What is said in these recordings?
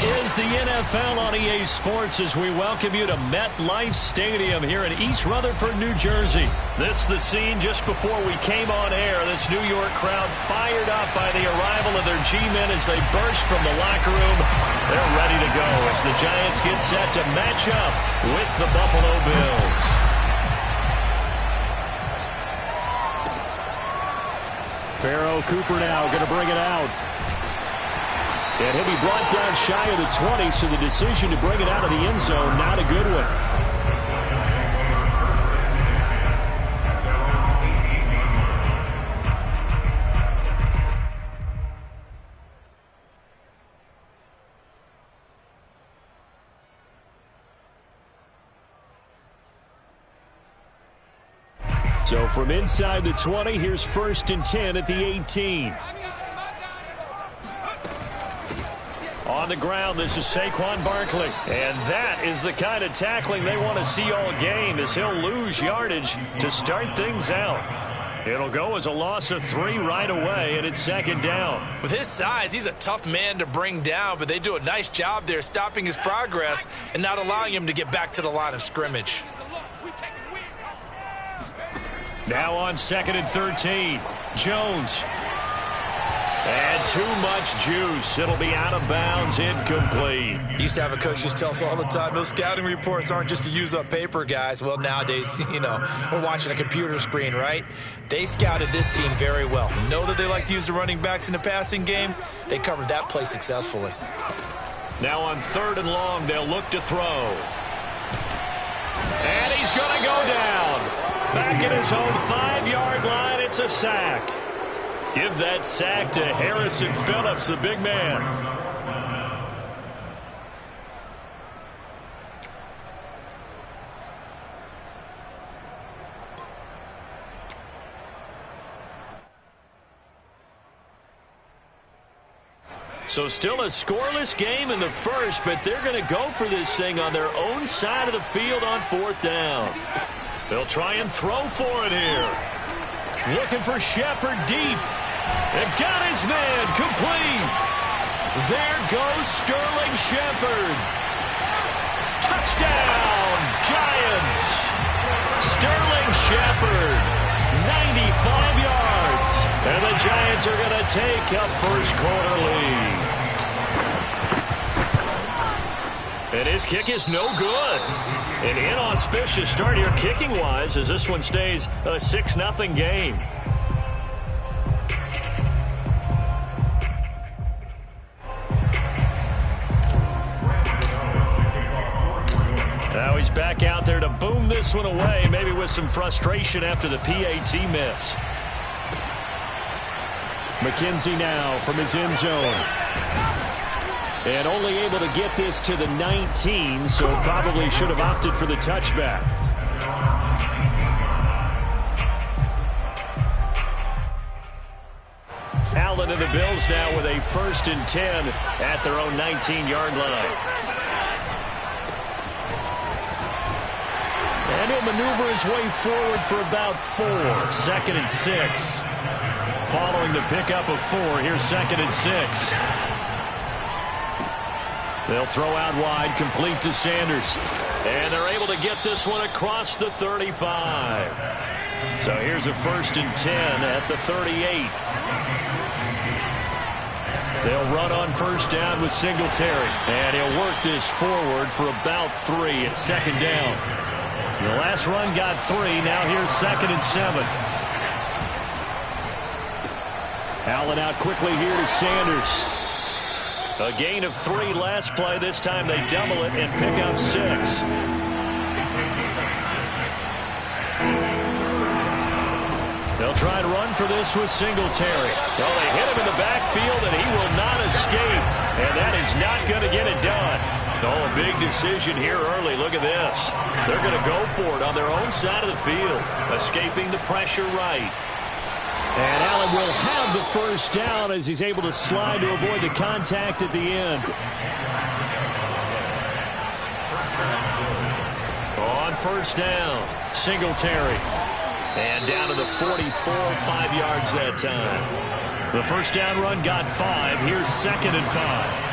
is the NFL on EA Sports as we welcome you to MetLife Stadium here in East Rutherford, New Jersey. This is the scene just before we came on air. This New York crowd fired up by the arrival of their G-men as they burst from the locker room. They're ready to go as the Giants get set to match up with the Buffalo Bills. Pharaoh Cooper now going to bring it out. And he'll be brought down shy of the 20, so the decision to bring it out of the end zone, not a good one. So from inside the 20, here's 1st and 10 at the 18. On the ground, this is Saquon Barkley. And that is the kind of tackling they want to see all game as he'll lose yardage to start things out. It'll go as a loss of 3 right away, and it's 2nd down. With his size, he's a tough man to bring down, but they do a nice job there stopping his progress and not allowing him to get back to the line of scrimmage. Now on 2nd and 13, Jones. And too much juice. It'll be out of bounds, incomplete. Used to have a coach just tell us all the time, those scouting reports aren't just to use up paper, guys. Well, nowadays, we're watching a computer screen, right? They scouted this team very well. Know that they like to use the running backs in the passing game. They covered that play successfully. Now on 3rd and long, they'll look to throw. And he's going to go down. Back at his own 5-yard line, it's a sack. Give that sack to Harrison Phillips, the big man. So still a scoreless game in the first, but they're going to go for this thing on their own side of the field on 4th down. They'll try and throw for it here. Looking for Shepard deep. They've got his man complete. There goes Sterling Shepard. Touchdown, Giants. Sterling Shepard, 95 yards. And the Giants are going to take a first-quarter lead. And his kick is no good. An inauspicious start here kicking-wise as this one stays a 6-0 game. Now he's back out there to boom this one away, maybe with some frustration after the PAT miss. McKenzie now from his end zone. And only able to get this to the 19, so probably should have opted for the touchback. Allen and the Bills now with a 1st and 10 at their own 19-yard line. And he'll maneuver his way forward for about 4. 2nd and 6. Following the pickup of 4, here's 2nd and 6. They'll throw out wide, complete to Sanders. And they're able to get this one across the 35. So here's a 1st and 10 at the 38. They'll run on 1st down with Singletary. And he'll work this forward for about 3 at 2nd down. The last run got 3. Now here's 2nd and 7. Allen out quickly here to Sanders. A gain of 3 last play. This time they double it and pick up 6. They'll try and run for this with Singletary. Well, they hit him in the backfield, and he will not escape. And that is not going to get it done. Oh, a big decision here early. Look at this. They're going to go for it on their own side of the field, escaping the pressure right. And Allen will have the 1st down as he's able to slide to avoid the contact at the end. On 1st down, Singletary. And down to the 44, 5 yards that time. The 1st down run got 5. Here's 2nd and 5.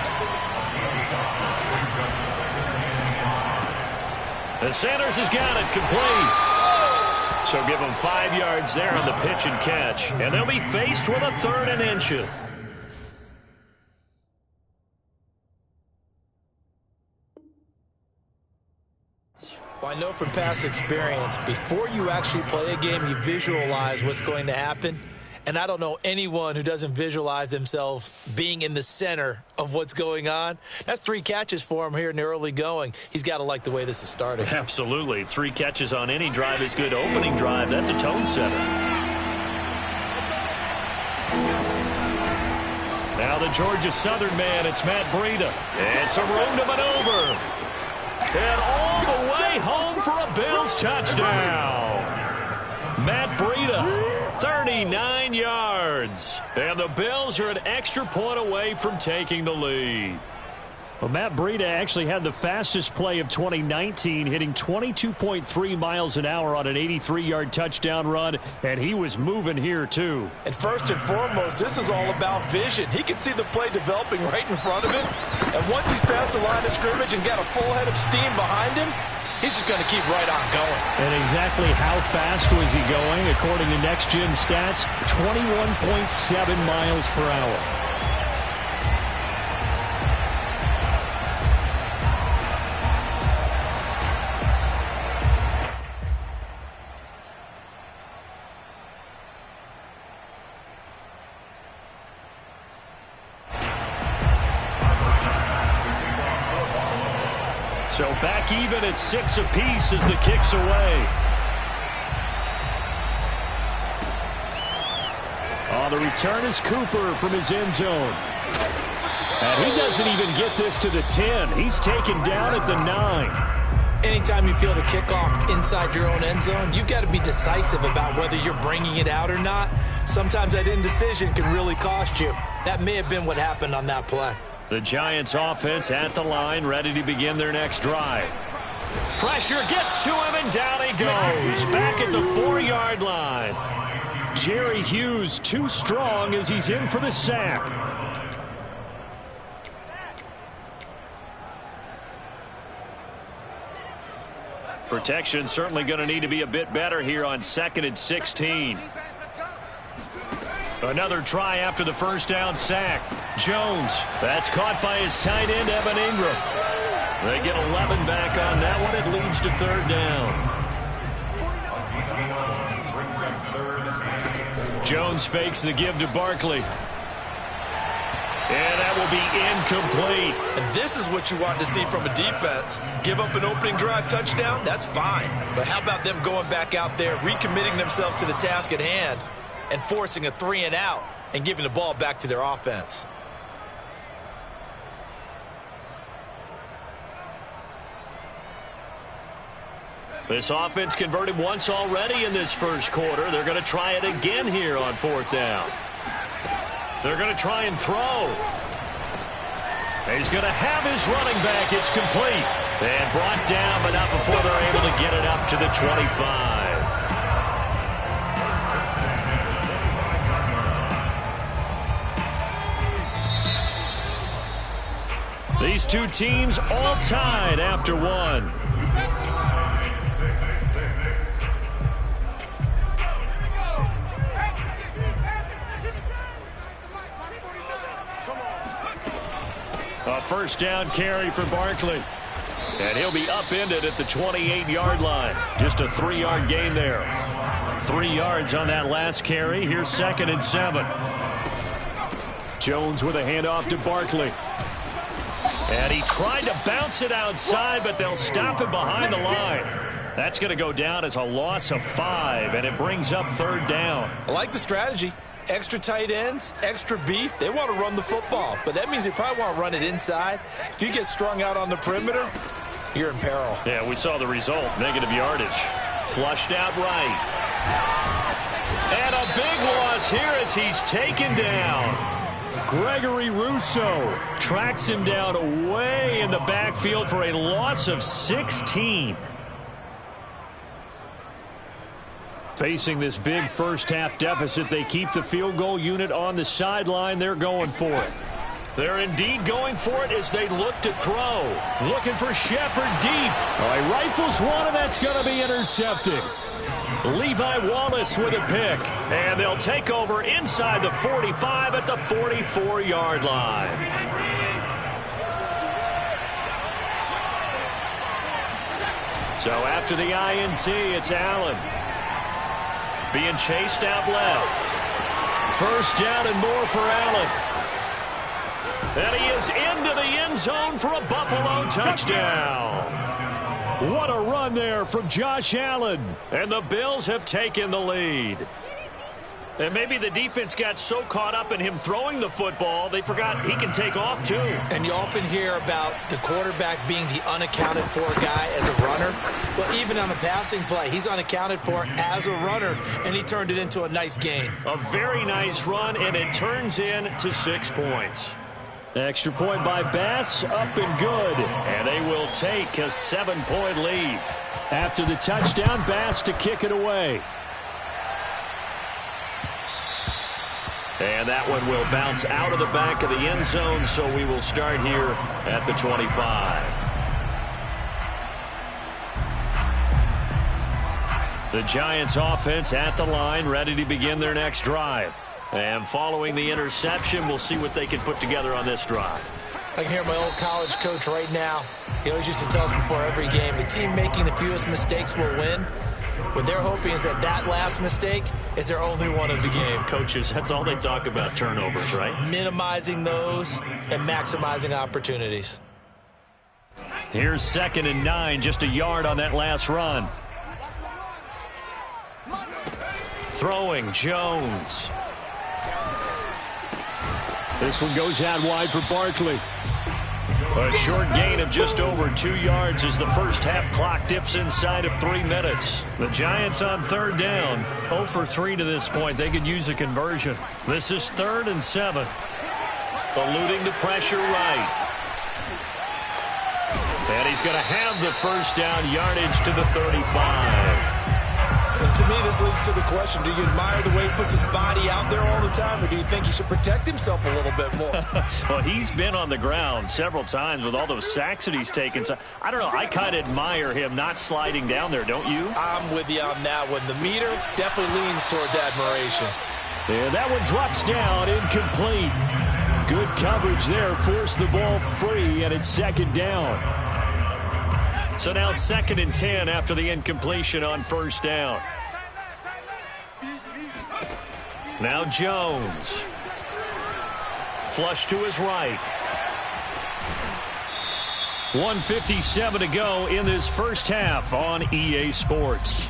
And Sanders has got it complete. So give them 5 yards there on the pitch and catch. And they'll be faced with a 3rd and inches. Well, I know from past experience, before you actually play a game, you visualize what's going to happen. And I don't know anyone who doesn't visualize themselves being in the center of what's going on. That's 3 catches for him here in the early going. He's got to like the way this is starting. Absolutely. 3 catches on any drive is good. Opening drive, that's a tone setter. Now the Georgia Southern man, it's Matt Breida. And some room to maneuver. And all the way home for a Bills touchdown. Matt Breida, 39 yards. And the Bills are an extra point away from taking the lead. Well, Matt Breida actually had the fastest play of 2019, hitting 22.3 miles an hour on an 83-yard touchdown run, and he was moving here too. And first and foremost, this is all about vision. He can see the play developing right in front of him, and once he's past the line of scrimmage and got a full head of steam behind him, he's just going to keep right on going. And exactly how fast was he going? According to Next Gen Stats, 21.7 miles per hour. So back even at 6 apiece as the kick's away. On the return is Cooper from his end zone. And he doesn't even get this to the 10. He's taken down at the 9. Anytime you feel the kickoff inside your own end zone, you've got to be decisive about whether you're bringing it out or not. Sometimes that indecision can really cost you. That may have been what happened on that play. The Giants offense at the line, ready to begin their next drive. Pressure gets to him, and down he goes. Back at the 4-yard line. Jerry Hughes too strong as he's in for the sack. Protection certainly going to need to be a bit better here on 2nd and 16. Another try after the first down sack. Jones, that's caught by his tight end, Evan Ingram. They get 11 back on that one. It leads to 3rd down. Jones fakes the give to Barkley. And that will be incomplete. And this is what you want to see from a defense. Give up an opening drive touchdown, that's fine. But how about them going back out there, recommitting themselves to the task at hand, and forcing a 3-and-out and giving the ball back to their offense. This offense converted once already in this first quarter. They're going to try it again here on 4th down. They're going to try and throw. He's going to have his running back. It's complete. And brought down, but not before they're able to get it up to the 25. These two teams all tied after one. A first down carry for Barkley. And he'll be upended at the 28-yard line. Just a 3-yard gain there. 3 yards on that last carry. Here's 2nd and 7. Jones with a handoff to Barkley. And he tried to bounce it outside, but they'll stop him behind the line. That's going to go down as a loss of 5, and it brings up 3rd down. I like the strategy. Extra tight ends, extra beef. They want to run the football, but that means they probably want to run it inside. If you get strung out on the perimeter, you're in peril. Yeah, we saw the result. Negative yardage. Flushed out right. And a big loss here as he's taken down. Gregory Rousseau tracks him down way in the backfield for a loss of 16. Facing this big first-half deficit, they keep the field goal unit on the sideline. They're going for it. They're indeed going for it as they look to throw. Looking for Shepard deep. Oh, he rifles one, and that's going to be intercepted. Levi Wallace with a pick. And they'll take over inside the 45 at the 44-yard line. So after the INT, it's Allen. Being chased out left. First down and more for Allen. And he is into the end zone for a Buffalo touchdown. What a run there from Josh Allen. And the Bills have taken the lead. And maybe the defense got so caught up in him throwing the football, they forgot he can take off too. And you often hear about the quarterback being the unaccounted for guy as a runner. Well, even on a passing play, he's unaccounted for as a runner, and he turned it into a nice gain. A very nice run, and it turns into 6 points. Extra point by Bass, up and good. And they will take a 7-point lead. After the touchdown, Bass to kick it away. And that one will bounce out of the back of the end zone, so we will start here at the 25. The Giants offense at the line, ready to begin their next drive. And following the interception, we'll see what they can put together on this drive. I can hear my old college coach right now. He always used to tell us before every game, the team making the fewest mistakes will win. What they're hoping is that last mistake is their only one of the game. Coaches, that's all they talk about, turnovers, right? Minimizing those and maximizing opportunities. Here's 2nd and 9, just a yard on that last run. Throwing, Jones. This one goes out wide for Barkley. A short gain of just over 2 yards as the first half clock dips inside of 3 minutes. The Giants on 3rd down. 0 for 3 to this point. They could use a conversion. This is 3rd and 7. Eluding the pressure right. And he's going to have the first down, yardage to the 35. Well, to me, this leads to the question, do you admire the way he puts his body out there all the time, or do you think he should protect himself a little bit more? Well, he's been on the ground several times with all those sacks that he's taken. So, I don't know. I kind of admire him not sliding down there, don't you? I'm with you on that one. The meter definitely leans towards admiration. And that one drops down, incomplete. Good coverage there, forced the ball free, and it's 2nd down. So now 2nd and 10 after the incompletion on 1st down. Now Jones. Flush to his right. 1:57 to go in this first half on EA Sports.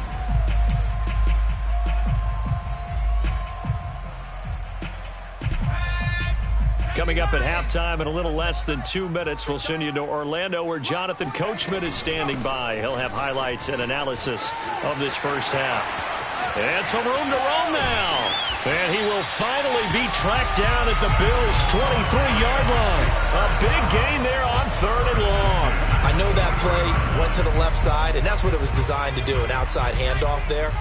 Coming up at halftime in a little less than 2 minutes, we'll send you to Orlando where Jonathan Coachman is standing by. He'll have highlights and analysis of this first half. And some room to roam now. And he will finally be tracked down at the Bills' 23-yard line. A big gain there on 3rd and long. I know that play went to the left side, and that's what it was designed to do, an outside handoff there.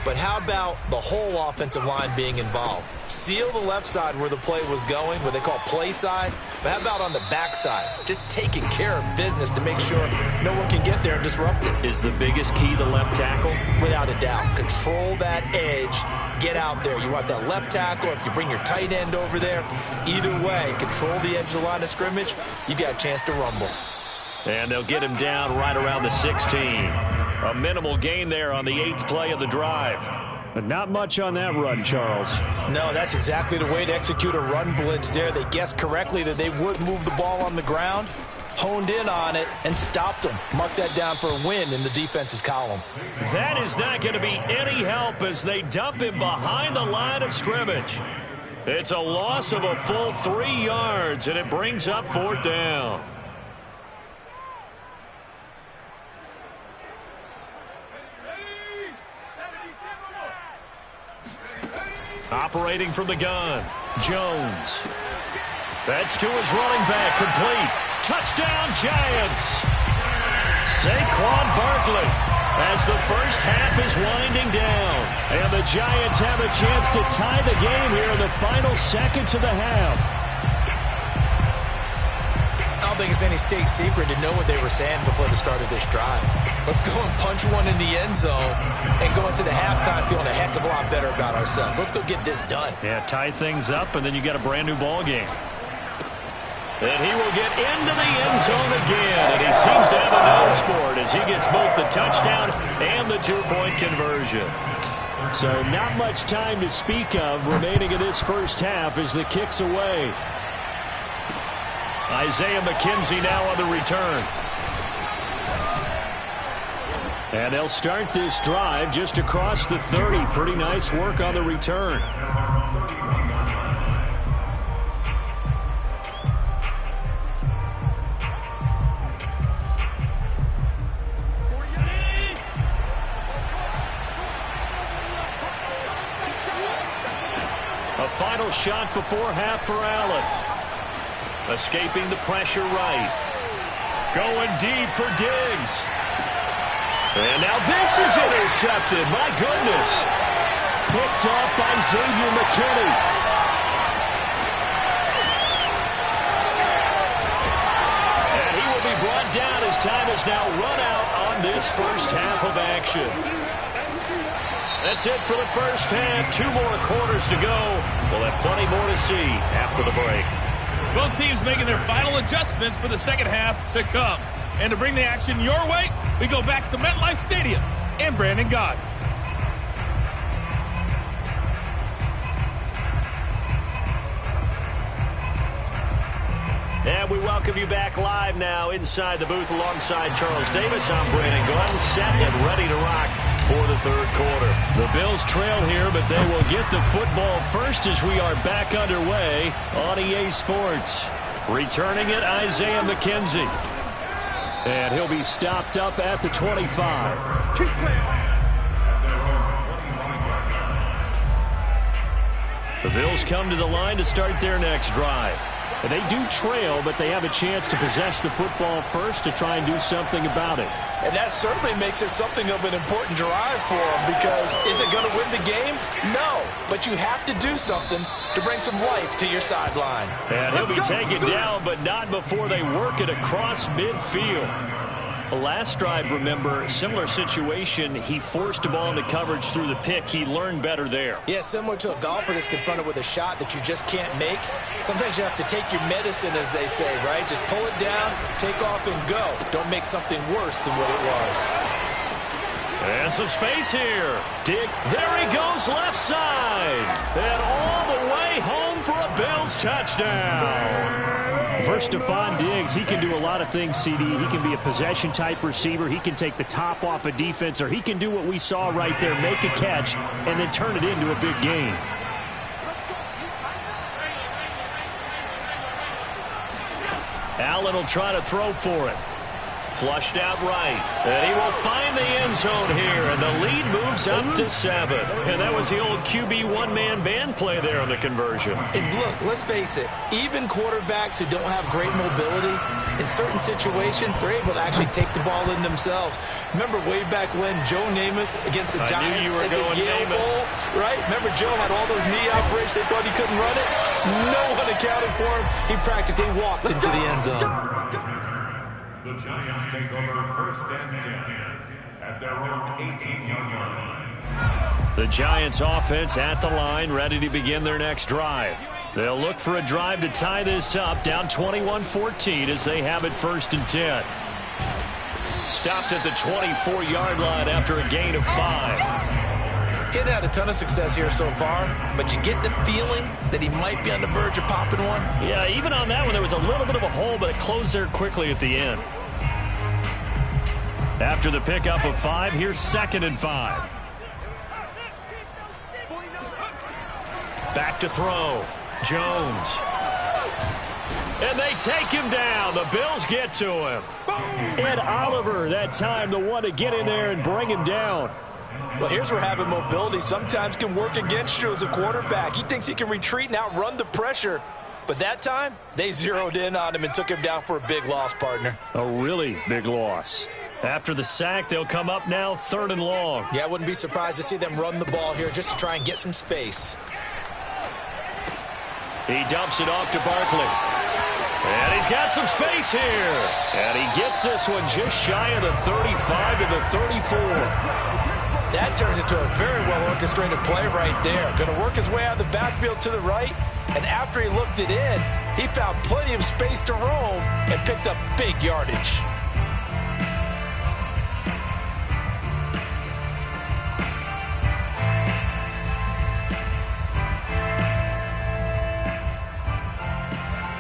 But how about the whole offensive line being involved? Seal the left side where the play was going, what they call play side. But how about on the back side? Just taking care of business to make sure no one can get there and disrupt it. Is the biggest key the left tackle? Without a doubt. Control that edge. Get out there. You want that left tackle. If you bring your tight end over there, either way, control the edge of the line of scrimmage, you got a chance to rumble. And they'll get him down right around the 16. A minimal gain there on the 8th play of the drive. But not much on that run, Charles. No, that's exactly the way to execute a run blitz there. They guessed correctly that they would move the ball on the ground, honed in on it, and stopped them. Mark that down for a win in the defense's column. That is not going to be any help as they dump him behind the line of scrimmage. It's a loss of a full 3 yards, and it brings up 4th down. Operating from the gun, Jones. That's to his running back, complete. Touchdown, Giants. Saquon Barkley as the first half is winding down. And the Giants have a chance to tie the game here in the final seconds of the half. think it's any state secret to know what they were saying before the start of this drive. Let's go and punch one in the end zone and go into the halftime feeling a heck of a lot better about ourselves. Let's go get this done. Yeah, tie things up, and then you got a brand new ball game. And he will get into the end zone again, and he seems to have a nose for it as he gets both the touchdown and the two-point conversion. So not much time to speak of remaining in this first half as the kick's away. Isaiah McKenzie now on the return. And they'll start this drive just across the 30. Pretty nice work on the return. A final shot before half for Allen. Escaping the pressure right. Going deep for Diggs. And now this is intercepted. My goodness. Picked up by Xavier McKinney. And he will be brought down as time is now run out on this first half of action. That's it for the first half. 2 more quarters to go. We'll have plenty more to see after the break. Both teams making their final adjustments for the second half to come. And to bring the action your way, we go back to MetLife Stadium and Brandon Gott. And we welcome you back live now inside the booth alongside Charles Davis. I'm Brandon Gott, set and ready to rock for the third quarter. The Bills trail here, but they will get the football first as we are back underway on EA Sports. Returning it, Isaiah McKenzie. And he'll be stopped up at the 25. The Bills come to the line to start their next drive. And they do trail, but they have a chance to possess the football first to try and do something about it. And that certainly makes it something of an important drive for them, because is it going to win the game? No, but you have to do something to bring some life to your sideline. And he'll be taken down, but not before they work it across midfield. The last drive, remember, similar situation. He forced a ball into coverage through the pick. He learned better there. Yeah, similar to a golfer that's confronted with a shot that you just can't make. Sometimes you have to take your medicine, as they say, right? Just pull it down, take off, and go. Don't make something worse than what it was. And some space here. Dig. There he goes left side. And all the way home for a Bills touchdown. First, Stephon Diggs, he can do a lot of things, CD. He can be a possession-type receiver. He can take the top off a defense, or he can do what we saw right there, make a catch, and then turn it into a big game. Allen will try to throw for it. Flushed out right. And he will find the end zone here, and the lead moves up to 7. And that was the old QB one-man band play there on the conversion. And look, let's face it, even quarterbacks who don't have great mobility, in certain situations, they're able to actually take the ball in themselves. Remember way back when Joe Namath against the Giants at the Yale Bowl, right? Remember Joe had all those knee operations. They thought he couldn't run it. No one accounted for him. He practically walked into the end zone. The Giants take over first and 10 at their own 18-yard line. The Giants offense at the line, ready to begin their next drive. They'll look for a drive to tie this up, down 21-14 as they have it first and 10. Stopped at the 24-yard line after a gain of 5. He's had a ton of success here so far, but you get the feeling that he might be on the verge of popping one. Yeah, even on that one, there was a little bit of a hole, but it closed there quickly at the end. After the pickup of 5, here's 2nd and 5. Back to throw. Jones. And they take him down. The Bills get to him. Ed Oliver, that time, the one to get in there and bring him down. Well, here's where having mobility sometimes can work against you as a quarterback. He thinks he can retreat and outrun the pressure. But that time, they zeroed in on him and took him down for a big loss, partner. A really big loss. After the sack, they'll come up now 3rd and long. Yeah, I wouldn't be surprised to see them run the ball here just to try and get some space. He dumps it off to Barkley. And he's got some space here. And he gets this one just shy of the 35 to the 34. That turns into a very well-orchestrated play right there. Going to work his way out of the backfield to the right. And after he looked it in, he found plenty of space to roam and picked up big yardage.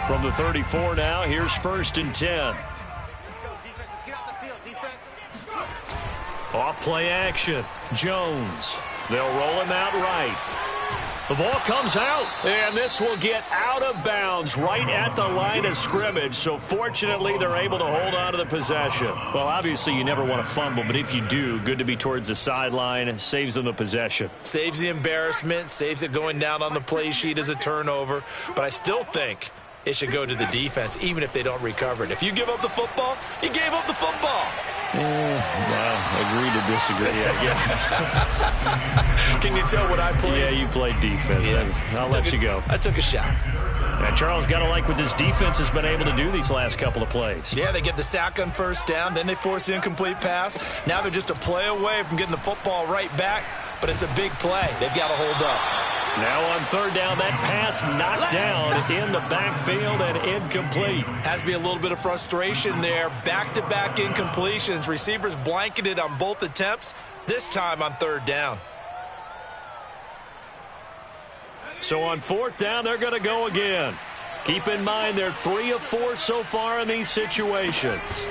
From the 34 now, here's 1st and 10. Let's go, defense. Let's get out the field, defense. Off play action. Jones. They'll roll him out right. The ball comes out, and this will get out of bounds right at the line of scrimmage. So fortunately, they're able to hold on to the possession. Well, obviously, you never want to fumble, but if you do, good to be towards the sideline. Saves them the possession. Saves the embarrassment, saves it going down on the play sheet as a turnover. But I still think it should go to the defense, even if they don't recover it. If you give up the football, you gave up the football. Well, agree to disagree, I guess. Can you tell what I played? Yeah, you played defense. Yeah. I'll let you go. I took a shot. Now, Charles, got to like what this defense has been able to do these last couple of plays. Yeah, they get the sack on 1st down, then they force the incomplete pass. Now they're just a play away from getting the football right back, but it's a big play. They've got to hold up. Now on 3rd down, that pass knocked down in the backfield and incomplete. Has to be a little bit of frustration there. Back-to-back incompletions. Receivers blanketed on both attempts, this time on 3rd down. So on 4th down, they're going to go again. Keep in mind, they're 3 of 4 so far in these situations.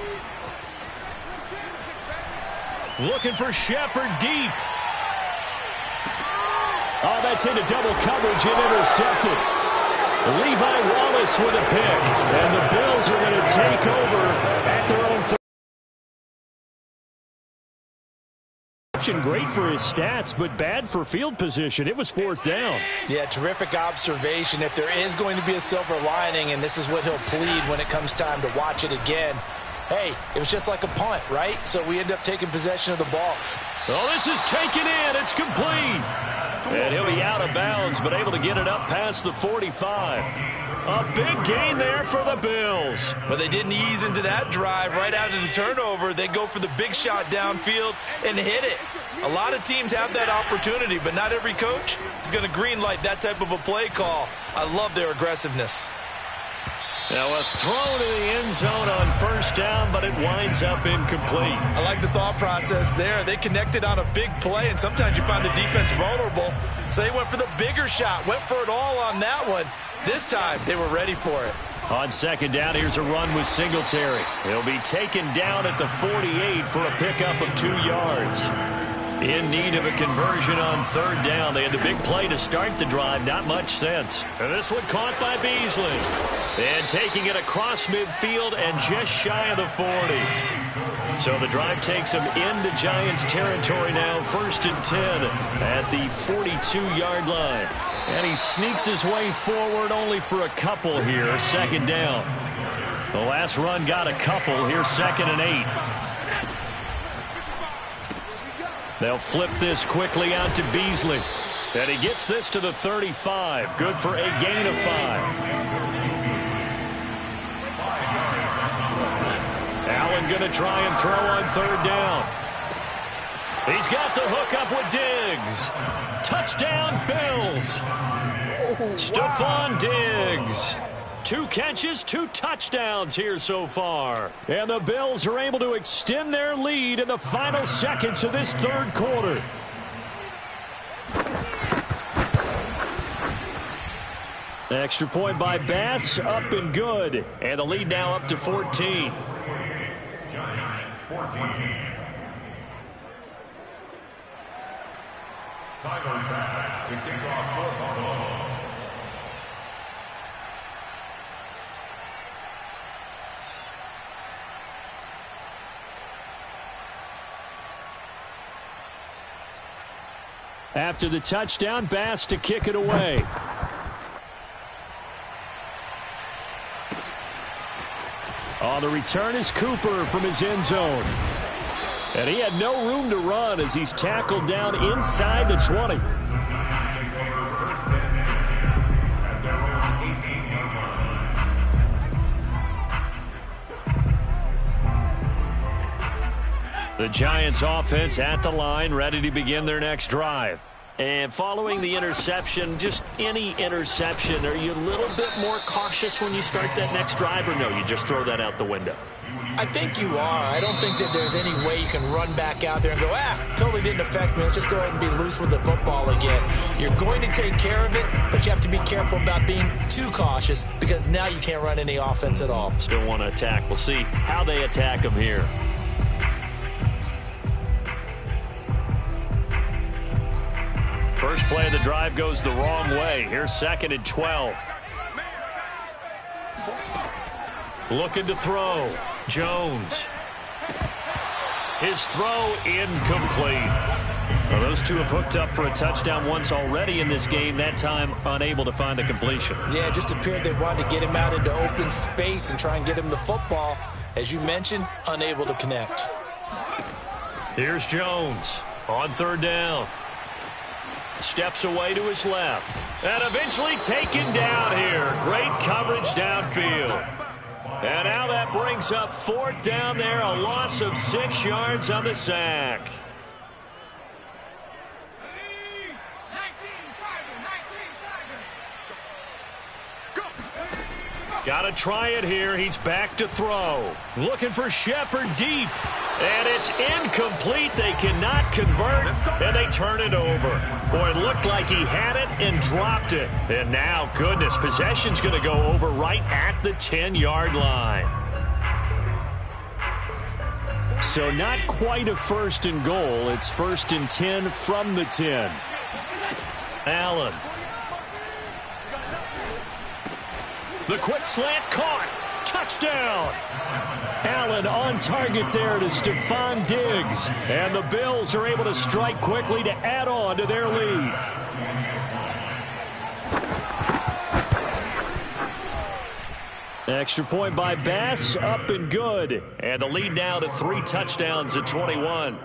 Looking for Shepard deep. Oh, that's into double coverage and intercepted. Levi Wallace with a pick. And the Bills are going to take over at their own 30. Great for his stats, but bad for field position. It was 4th down. Yeah, terrific observation. If there is going to be a silver lining, and this is what he'll plead when it comes time to watch it again, hey, it was just like a punt, right? So we end up taking possession of the ball. Oh, this is taken in. It's complete. And he'll be out of bounds, but able to get it up past the 45. A big gain there for the Bills. But they didn't ease into that drive right out of the turnover. They go for the big shot downfield and hit it. A lot of teams have that opportunity, but not every coach is going to green light that type of a play call. I love their aggressiveness. Now a throw to the end zone on 1st down, but it winds up incomplete. I like the thought process there. They connected on a big play, and sometimes you find the defense vulnerable. So they went for the bigger shot, went for it all on that one. This time, they were ready for it. On 2nd down, here's a run with Singletary. He'll be taken down at the 48 for a pickup of 2 yards. In need of a conversion on 3rd down. They had the big play to start the drive. Not much sense. And this one caught by Beasley. And taking it across midfield and just shy of the 40. So the drive takes them into Giants territory now. 1st and 10 at the 42-yard line. And he sneaks his way forward only for a couple here. 2nd down. The last run got a couple. Here's 2nd and 8. They'll flip this quickly out to Beasley. And he gets this to the 35. Good for a gain of 5. Allen going to try and throw on 3rd down. He's got the hook up with Diggs. Touchdown, Bills. Stephon Diggs. 2 catches, 2 touchdowns here so far. And the Bills are able to extend their lead in the final seconds of this 3rd quarter. Extra point by Bass, up and good. And the lead now up to 14. Giants 14. Tyler Bass to kick off for Buffalo. After the touchdown, Bass to kick it away. On the return is Cooper from his end zone. And he had no room to run as he's tackled down inside the 20. The Giants offense at the line, ready to begin their next drive. And following the interception, just any interception, are you a little bit more cautious when you start that next drive, or no, you just throw that out the window? I think you are. I don't think that there's any way you can run back out there and go, totally didn't affect me. Let's just go ahead and be loose with the football again. You're going to take care of it, but you have to be careful about being too cautious because now you can't run any offense at all. Still want to attack. We'll see how they attack them here. First play of the drive goes the wrong way. Here's 2nd and 12. Looking to throw. Jones. His throw incomplete. Well, those two have hooked up for a touchdown once already in this game, that time unable to find the completion. Yeah, it just appeared they wanted to get him out into open space and try and get him the football. As you mentioned, unable to connect. Here's Jones on 3rd down. Steps away to his left. And eventually taken down here. Great coverage downfield. And now that brings up 4th down there. A loss of 6 yards on the sack. Got to try it here. He's back to throw. Looking for Shepard deep. And it's incomplete. They cannot convert, and they turn it over. Boy, it looked like he had it and dropped it. And now, goodness, possession's going to go over right at the 10-yard line. So not quite a 1st and goal. It's 1st and 10 from the 10. Allen. The quick slant caught. Touchdown. Allen on target there to Stephon Diggs. And the Bills are able to strike quickly to add on to their lead. Extra point by Bass, up and good. And the lead now to 3 touchdowns at 21.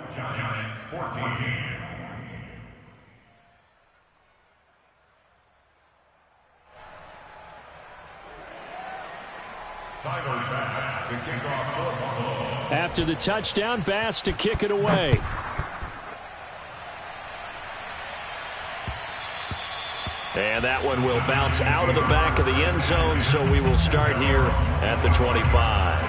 After the touchdown, Bass to kick it away. And that one will bounce out of the back of the end zone, so we will start here at the 25.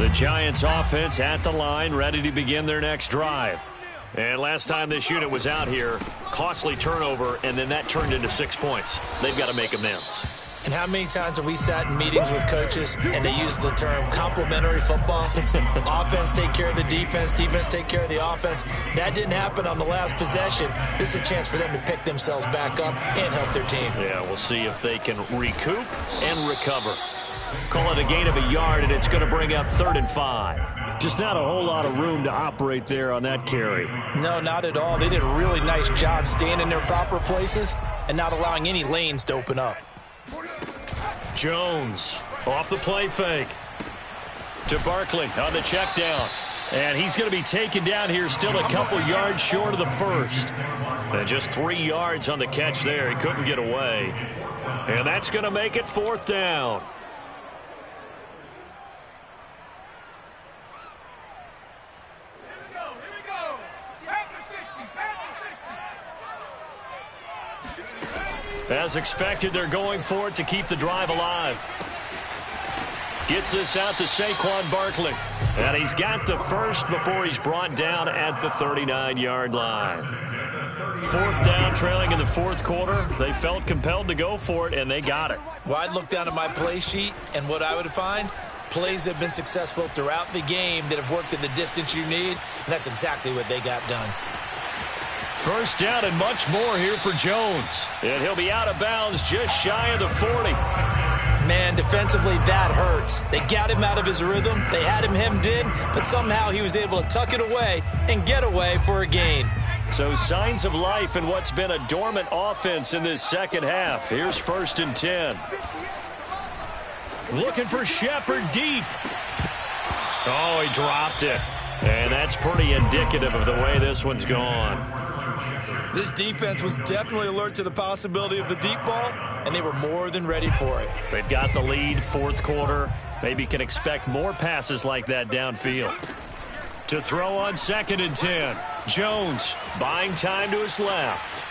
The Giants offense at the line, ready to begin their next drive. And last time this unit was out here, costly turnover, and then that turned into 6 points. They've got to make amends. And how many times have we sat in meetings with coaches and they use the term complementary football? Offense take care of the defense, defense take care of the offense. That didn't happen on the last possession. This is a chance for them to pick themselves back up and help their team. Yeah, we'll see if they can recoup and recover. Call it a gain of a yard, and it's going to bring up 3rd and 5. Just not a whole lot of room to operate there on that carry. No, not at all. They did a really nice job staying in their proper places and not allowing any lanes to open up. Jones off the play fake to Barkley on the check down. And he's going to be taken down here, still a couple yards short of the 1st. And just 3 yards on the catch there. He couldn't get away. And that's going to make it 4th down. As expected, they're going for it to keep the drive alive. Gets this out to Saquon Barkley. And he's got the first before he's brought down at the 39-yard line. 4th down, trailing in the 4th quarter. They felt compelled to go for it, and they got it. Well, I'd look down at my play sheet, and what I would find, plays that have been successful throughout the game that have worked in the distance you need, and that's exactly what they got done. 1st down and much more here for Jones. And he'll be out of bounds just shy of the 40. Man, defensively, that hurts. They got him out of his rhythm. They had him hemmed in, but somehow he was able to tuck it away and get away for a gain. So signs of life in what's been a dormant offense in this second half. Here's 1st and 10. Looking for Shepard deep. Oh, he dropped it. And that's pretty indicative of the way this one's gone. This defense was definitely alert to the possibility of the deep ball, and they were more than ready for it. They've got the lead, 4th quarter. Maybe can expect more passes like that downfield. To throw on 2nd and 10. Jones buying time to his left.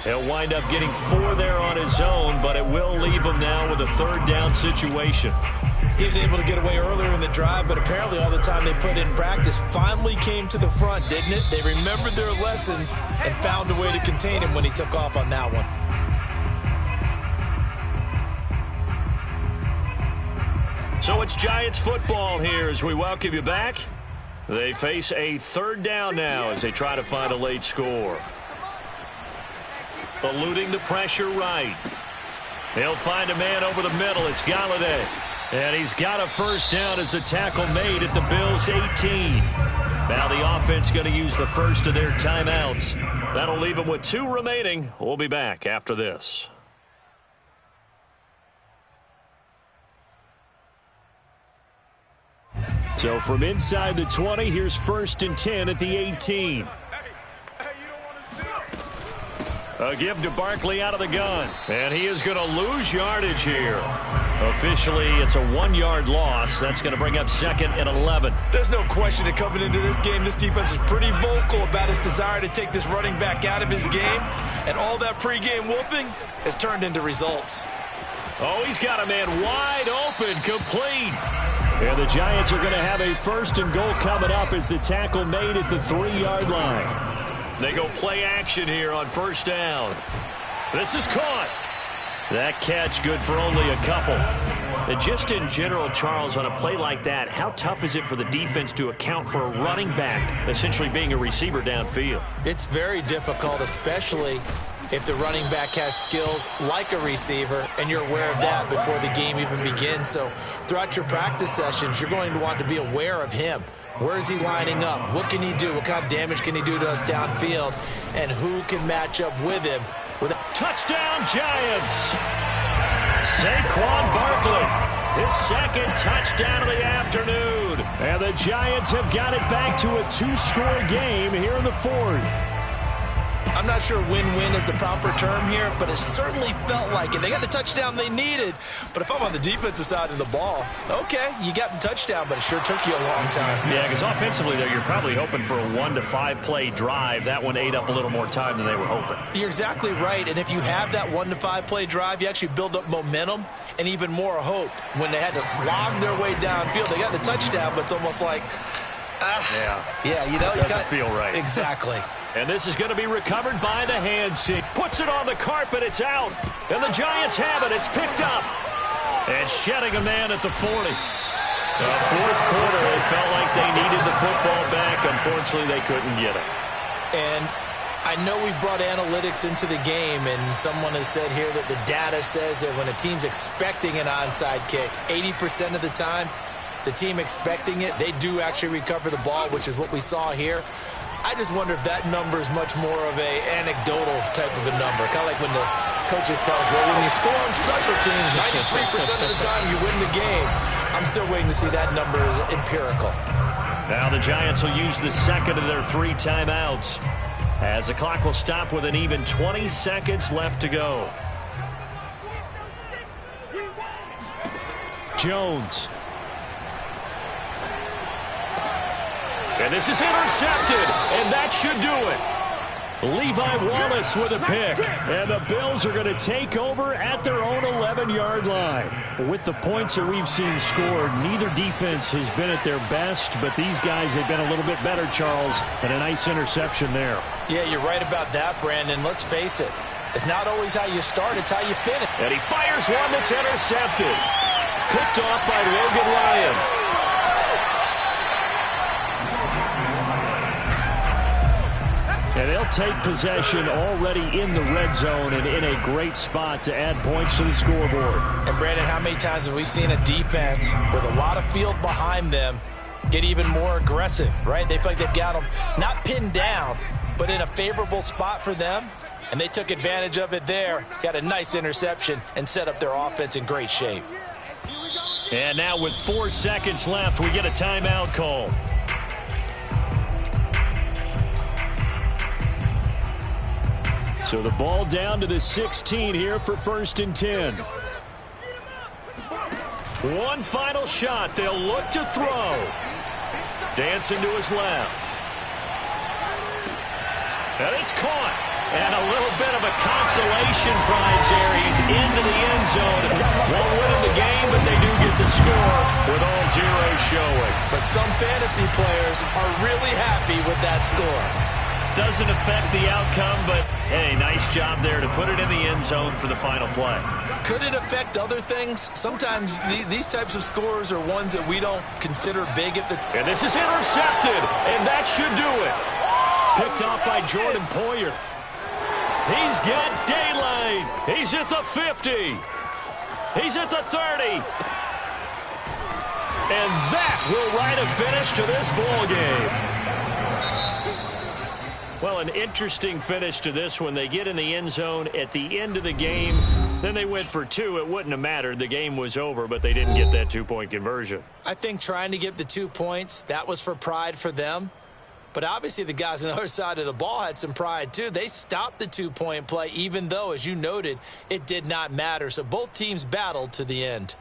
He'll wind up getting 4 there on his own, but it will leave him now with a 3rd down situation. He was able to get away earlier in the drive, but apparently all the time they put in practice finally came to the front, didn't it? They remembered their lessons and found a way to contain him when he took off on that one. So it's Giants football here as we welcome you back. They face a 3rd down now as they try to find a late score. Eluding the pressure right. He'll find a man over the middle. It's Galladay. And he's got a 1st down as the tackle made at the Bills' 18. Now the offense going to use the 1st of their timeouts. That'll leave them with 2 remaining. We'll be back after this. So from inside the 20, here's 1st and 10 at the 18. A give to Barkley out of the gun. And he is going to lose yardage here. Officially, it's a 1-yard loss. That's going to bring up 2nd and 11. There's no question that coming into this game, this defense is pretty vocal about his desire to take this running back out of his game. And all that pregame whooping has turned into results. Oh, he's got a man wide open, complete. And the Giants are going to have a 1st and goal coming up as the tackle made at the 3-yard line. They go play action here on 1st down. This is caught. That catch good for only a couple. And just in general, Charles, on a play like that, how tough is it for the defense to account for a running back essentially being a receiver downfield? It's very difficult, especially if the running back has skills like a receiver, and you're aware of that before the game even begins. So throughout your practice sessions, you're going to want to be aware of him. Where is he lining up? What can he do? What kind of damage can he do to us downfield? And who can match up with him? Touchdown, Giants! Saquon Barkley, his 2nd touchdown of the afternoon. And the Giants have got it back to a 2-score game here in the 4th. I'm not sure win-win is the proper term here, but it certainly felt like it. They got the touchdown they needed, but if I'm on the defensive side of the ball, okay, you got the touchdown, but it sure took you a long time. Yeah, because offensively, though, you're probably hoping for a 1 to 5 play drive. That one ate up a little more time than they were hoping. You're exactly right, and if you have that 1 to 5 play drive, you actually build up momentum and even more hope. When they had to slog their way downfield, they got the touchdown, but it's almost like, yeah, you know, it doesn't feel right. Exactly. And this is going to be recovered by the hands team. Puts it on the carpet. It's out. And the Giants have it. It's picked up. And shedding a man at the 40. The 4th quarter, they felt like they needed the football back. Unfortunately, they couldn't get it. And I know we've brought analytics into the game, and someone has said here that the data says that when a team's expecting an onside kick, 80% of the time, the team expecting it, they do actually recover the ball, which is what we saw here. I just wonder if that number is much more of a anecdotal type of a number. Kind of like when the coaches tell us, well, when you score on special teams, 93% of the time you win the game. I'm still waiting to see that number is empirical. Now the Giants will use the 2nd of their 3 timeouts as the clock will stop with an even 20 seconds left to go. Jones. And this is intercepted, and that should do it. Levi Wallace with a pick, and the Bills are going to take over at their own 11-yard line. With the points that we've seen scored, neither defense has been at their best, but these guys have been a little bit better, Charles, and a nice interception there. Yeah, you're right about that, Brandon. Let's face it. It's not always how you start, it's how you finish. And he fires one that's intercepted. Picked off by Logan Ryan. And they'll take possession already in the red zone and in a great spot to add points to the scoreboard. And, Brandon, how many times have we seen a defense with a lot of field behind them get even more aggressive, right? They feel like they've got them not pinned down, but in a favorable spot for them, and they took advantage of it there, got a nice interception, and set up their offense in great shape. And now with 4 seconds left, we get a timeout call. So the ball down to the 16 here for 1st and 10. One final shot. They'll look to throw. Dancing to his left. And it's caught. And a little bit of a consolation prize there. He's into the end zone. Won't win him the game, but they do get the score with all zeros showing. But some fantasy players are really happy with that score. Doesn't affect the outcome, but, hey, nice job there to put it in the end zone for the final play. Could it affect other things? Sometimes these types of scores are ones that we don't consider big at the... And this is intercepted, and that should do it. Picked off by Jordan Poyer. He's got daylight. He's at the 50. He's at the 30. And that will write a finish to this ball game. Well, an interesting finish to this one. They get in the end zone at the end of the game. Then they went for two. It wouldn't have mattered. The game was over, but they didn't get that two-point conversion. I think trying to get the 2 points, that was for pride for them. But obviously the guys on the other side of the ball had some pride too. They stopped the two-point play, even though, as you noted, it did not matter. So both teams battled to the end.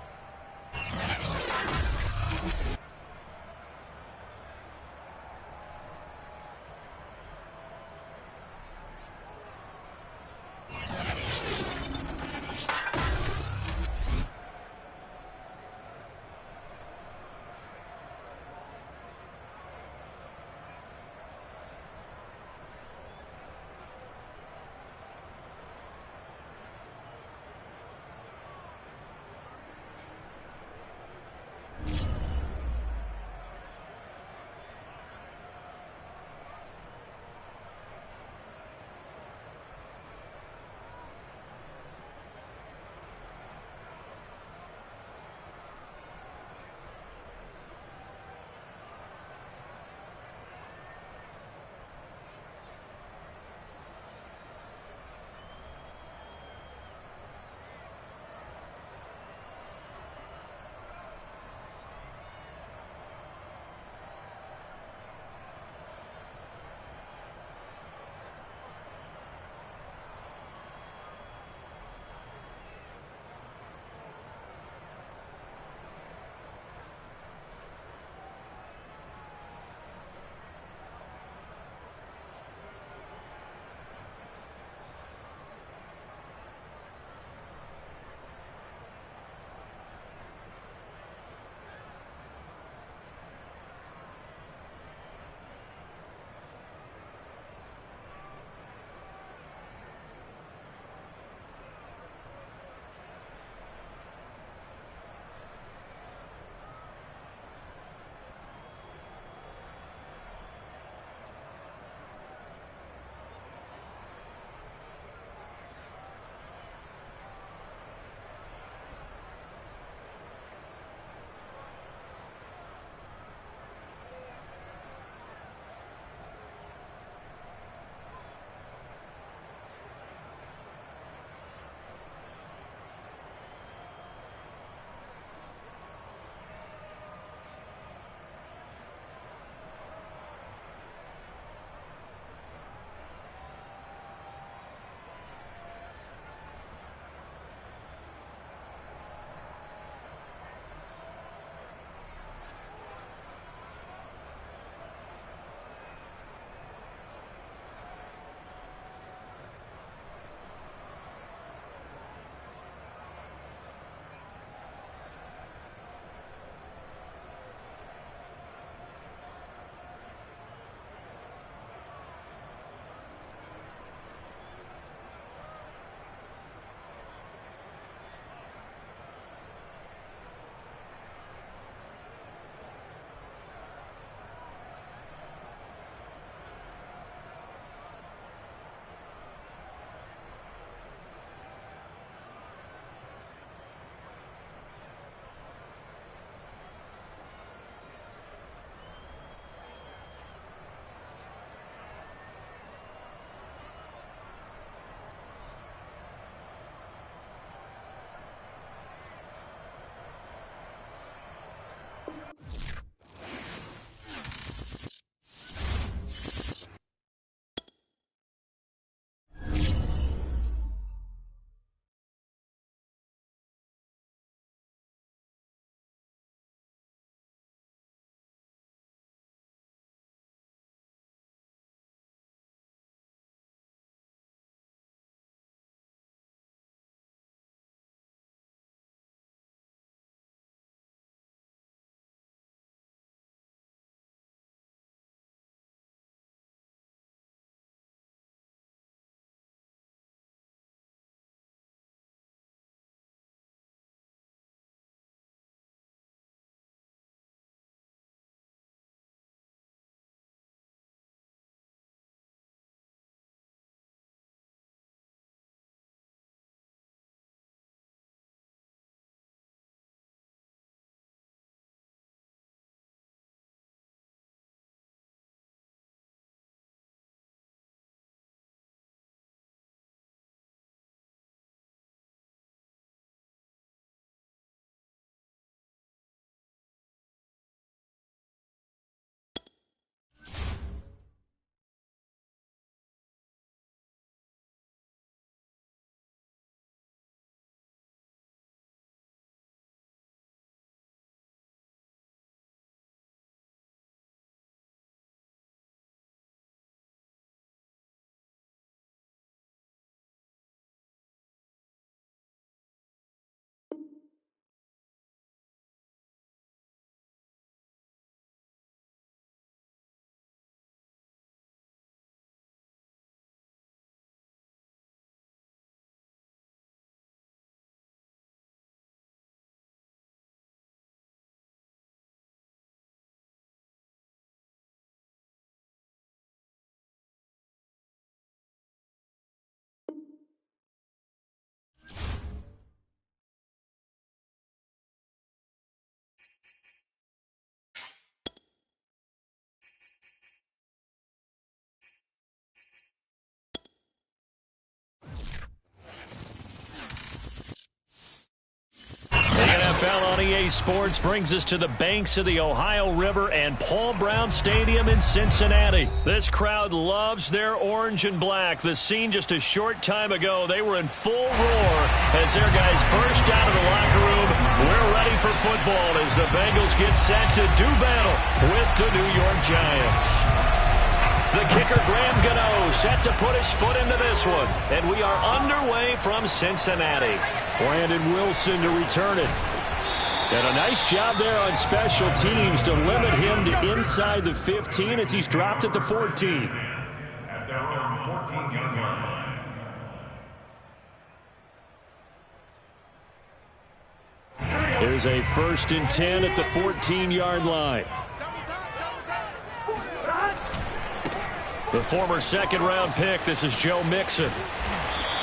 NFL on EA Sports brings us to the banks of the Ohio River and Paul Brown Stadium in Cincinnati. This crowd loves their orange and black. The scene just a short time ago, they were in full roar as their guys burst out of the locker room. We're ready for football as the Bengals get set to do battle with the New York Giants. The kicker, Graham Gano, set to put his foot into this one. And we are underway from Cincinnati. Brandon Wilson to return it. And a nice job there on special teams to limit him to inside the 15 as he's dropped at the 14. At their own 14-yard line. There's a 1st and 10 at the 14-yard line. The former second-round pick, this is Joe Mixon.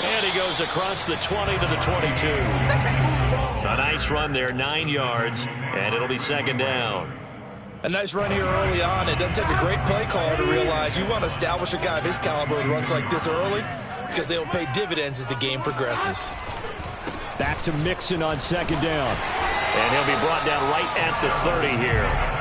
And he goes across the 20 to the 22. A nice run there, 9 yards, and it'll be 2nd down. A nice run here early on. It doesn't take a great play caller to realize you want to establish a guy of his caliber with runs like this early because they will pay dividends as the game progresses. Back to Mixon on 2nd down. And he'll be brought down right at the 30 here.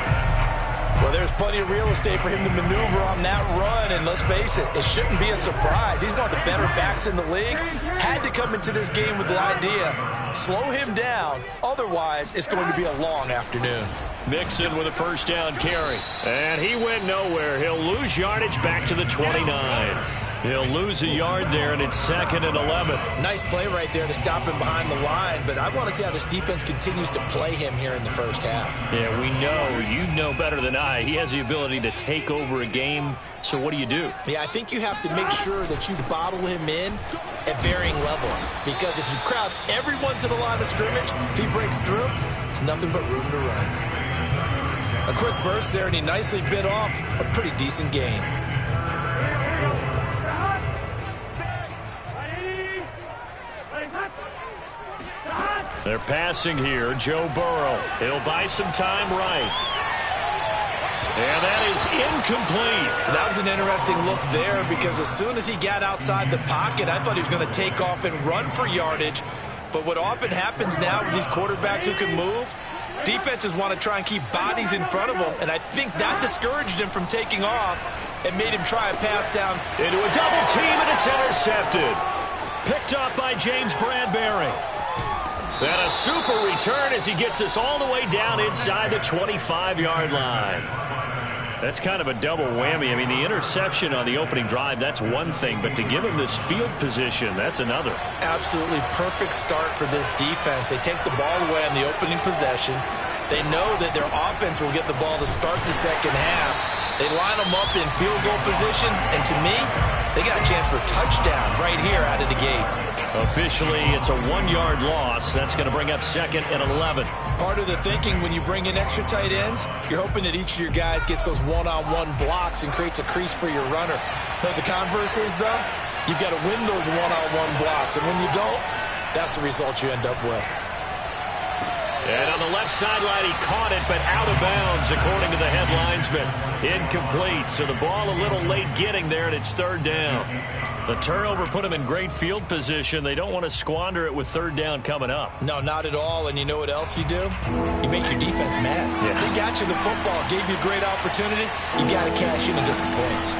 Well, there's plenty of real estate for him to maneuver on that run, and let's face it, it shouldn't be a surprise. He's one of the better backs in the league. Had to come into this game with the idea, slow him down, otherwise it's going to be a long afternoon. Mixon with a 1st down carry, and he went nowhere. He'll lose yardage back to the 29. He'll lose a yard there, and it's 2nd and 11. Nice play right there to stop him behind the line, but I want to see how this defense continues to play him here in the first half. Yeah, we know. You know better than I. He has the ability to take over a game, so what do you do? Yeah, I think you have to make sure that you bottle him in at varying levels, because if you crowd everyone to the line of scrimmage, if he breaks through, there's nothing but room to run. A quick burst there, and he nicely bit off a pretty decent gain. They're passing here. Joe Burrow. He'll buy some time right. And that is incomplete. That was an interesting look there because as soon as he got outside the pocket, I thought he was going to take off and run for yardage. But what often happens now with these quarterbacks who can move, defenses want to try and keep bodies in front of them, and I think that discouraged him from taking off and made him try a pass down. Into a double team, and it's intercepted. Picked up by James Bradbury. And a super return as he gets us all the way down inside the 25-yard line. That's kind of a double whammy. I mean, the interception on the opening drive, that's one thing, but to give him this field position, that's another. Absolutely perfect start for this defense. They take the ball away on the opening possession. They know that their offense will get the ball to start the second half. They line them up in field goal position, and to me, they got a chance for a touchdown right here out of the gate. Officially, it's a 1-yard loss. That's going to bring up 2nd and 11. Part of the thinking when you bring in extra tight ends, you're hoping that each of your guys gets those one-on-one blocks and creates a crease for your runner. But the converse is, though, you've got to win those one-on-one blocks. And when you don't, that's the result you end up with. And on the left sideline, he caught it, but out of bounds, according to the head linesman. Incomplete, so the ball a little late getting there, and it's 3rd down. The turnover put them in great field position. They don't want to squander it with 3rd down coming up. No, not at all. And you know what else you do? You make your defense mad. Yeah. They got you the football, gave you a great opportunity. You got to cash in and get some points.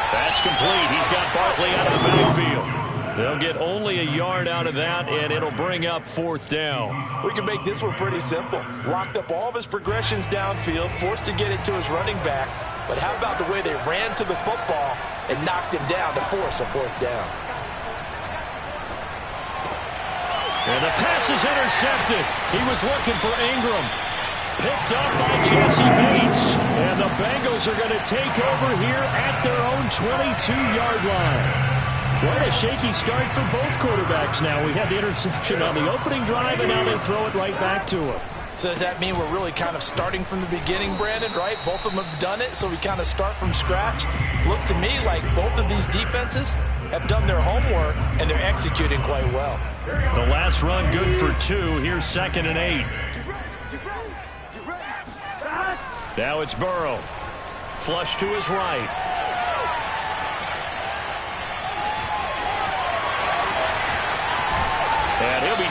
That's complete. He's got Barkley out of the backfield. They'll get only a yard out of that, and it'll bring up 4th down. We can make this one pretty simple. Locked up all of his progressions downfield, forced to get it to his running back. But how about the way they ran to the football and knocked him down to force a 4th down? And the pass is intercepted. He was looking for Ingram. Picked up by Jesse Bates. And the Bengals are going to take over here at their own 22-yard line. What a shaky start for both quarterbacks now. We had the interception on the opening drive, and now they throw it right back to him. So does that mean we're really kind of starting from the beginning, Brandon, right? Both of them have done it, so we kind of start from scratch. Looks to me like both of these defenses have done their homework, and they're executing quite well. The last run good for 2. Here's 2nd and 8. Now it's Burrow. Flush to his right.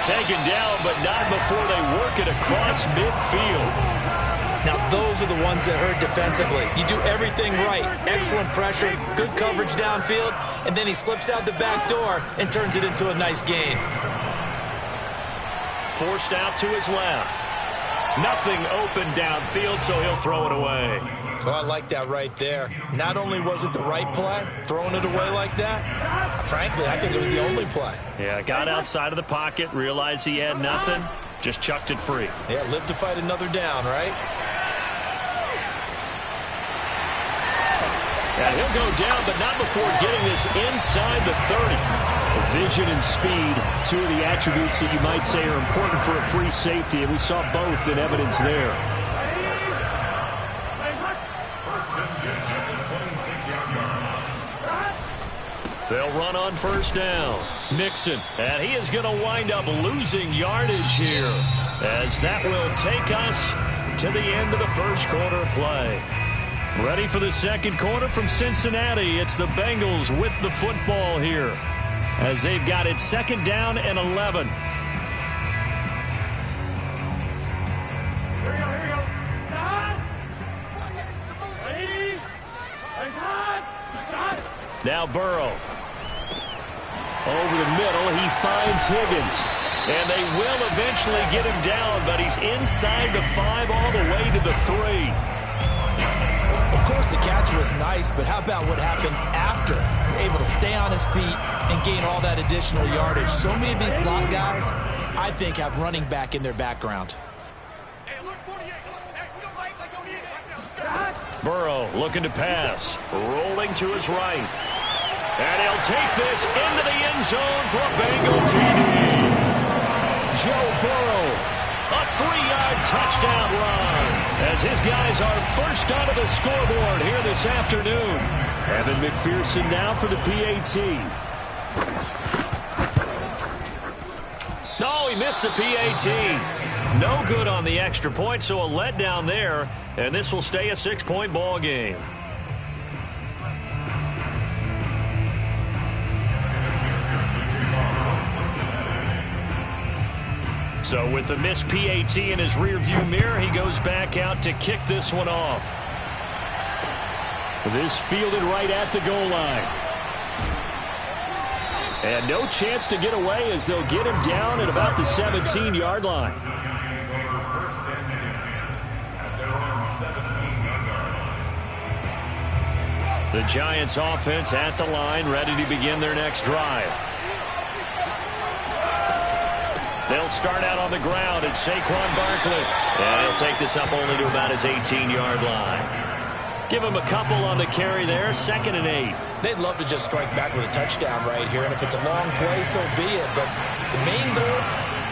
taken down, but not before they work it across midfield. Now, those are the ones that hurt defensively. You do everything right. Excellent pressure, good coverage downfield, and then he slips out the back door and turns it into a nice gain. Forced out to his left. Nothing open downfield, so he'll throw it away. Oh, I like that right there. Not only was it the right play, throwing it away like that, frankly, I think it was the only play. Yeah, got outside of the pocket, realized he had nothing, just chucked it free. Yeah, live to fight another down, right? And he'll go down, but not before getting this inside the 30. Vision and speed, two of the attributes that you might say are important for a free safety, and we saw both in evidence there. They'll run on first down. Mixon, and he is going to wind up losing yardage here, as that will take us to the end of the first quarter play. Ready for the second quarter from Cincinnati. It's the Bengals with the football here, as they've got it second down and 11. Now Burrow. Over the middle, he finds Higgins. And they will eventually get him down, but he's inside the 5 all the way to the 3. Of course, the catch was nice, but how about what happened after? Able to stay on his feet and gain all that additional yardage. So many of these slot guys, I think, have running back in their background. Burrow looking to pass. Rolling to his right. And he'll take this into the end zone for a Bengal TD. Joe Burrow, a 3-yard touchdown run, as his guys are first onto the scoreboard here this afternoon. Evan McPherson now for the PAT. No, he missed the PAT. No good on the extra point, so a letdown there, and this will stay a 6-point ball game. So with the missed PAT in his rearview mirror, he goes back out to kick this one off. This fielded right at the goal line. And no chance to get away, as they'll get him down at about the 17-yard line. The Giants offense at the line, ready to begin their next drive. They'll start out on the ground. It's Saquon Barkley. And he'll take this up only to about his 18-yard line. Give him a couple on the carry there, 2nd and 8. They'd love to just strike back with a touchdown right here, and if it's a long play, so be it. But the main goal,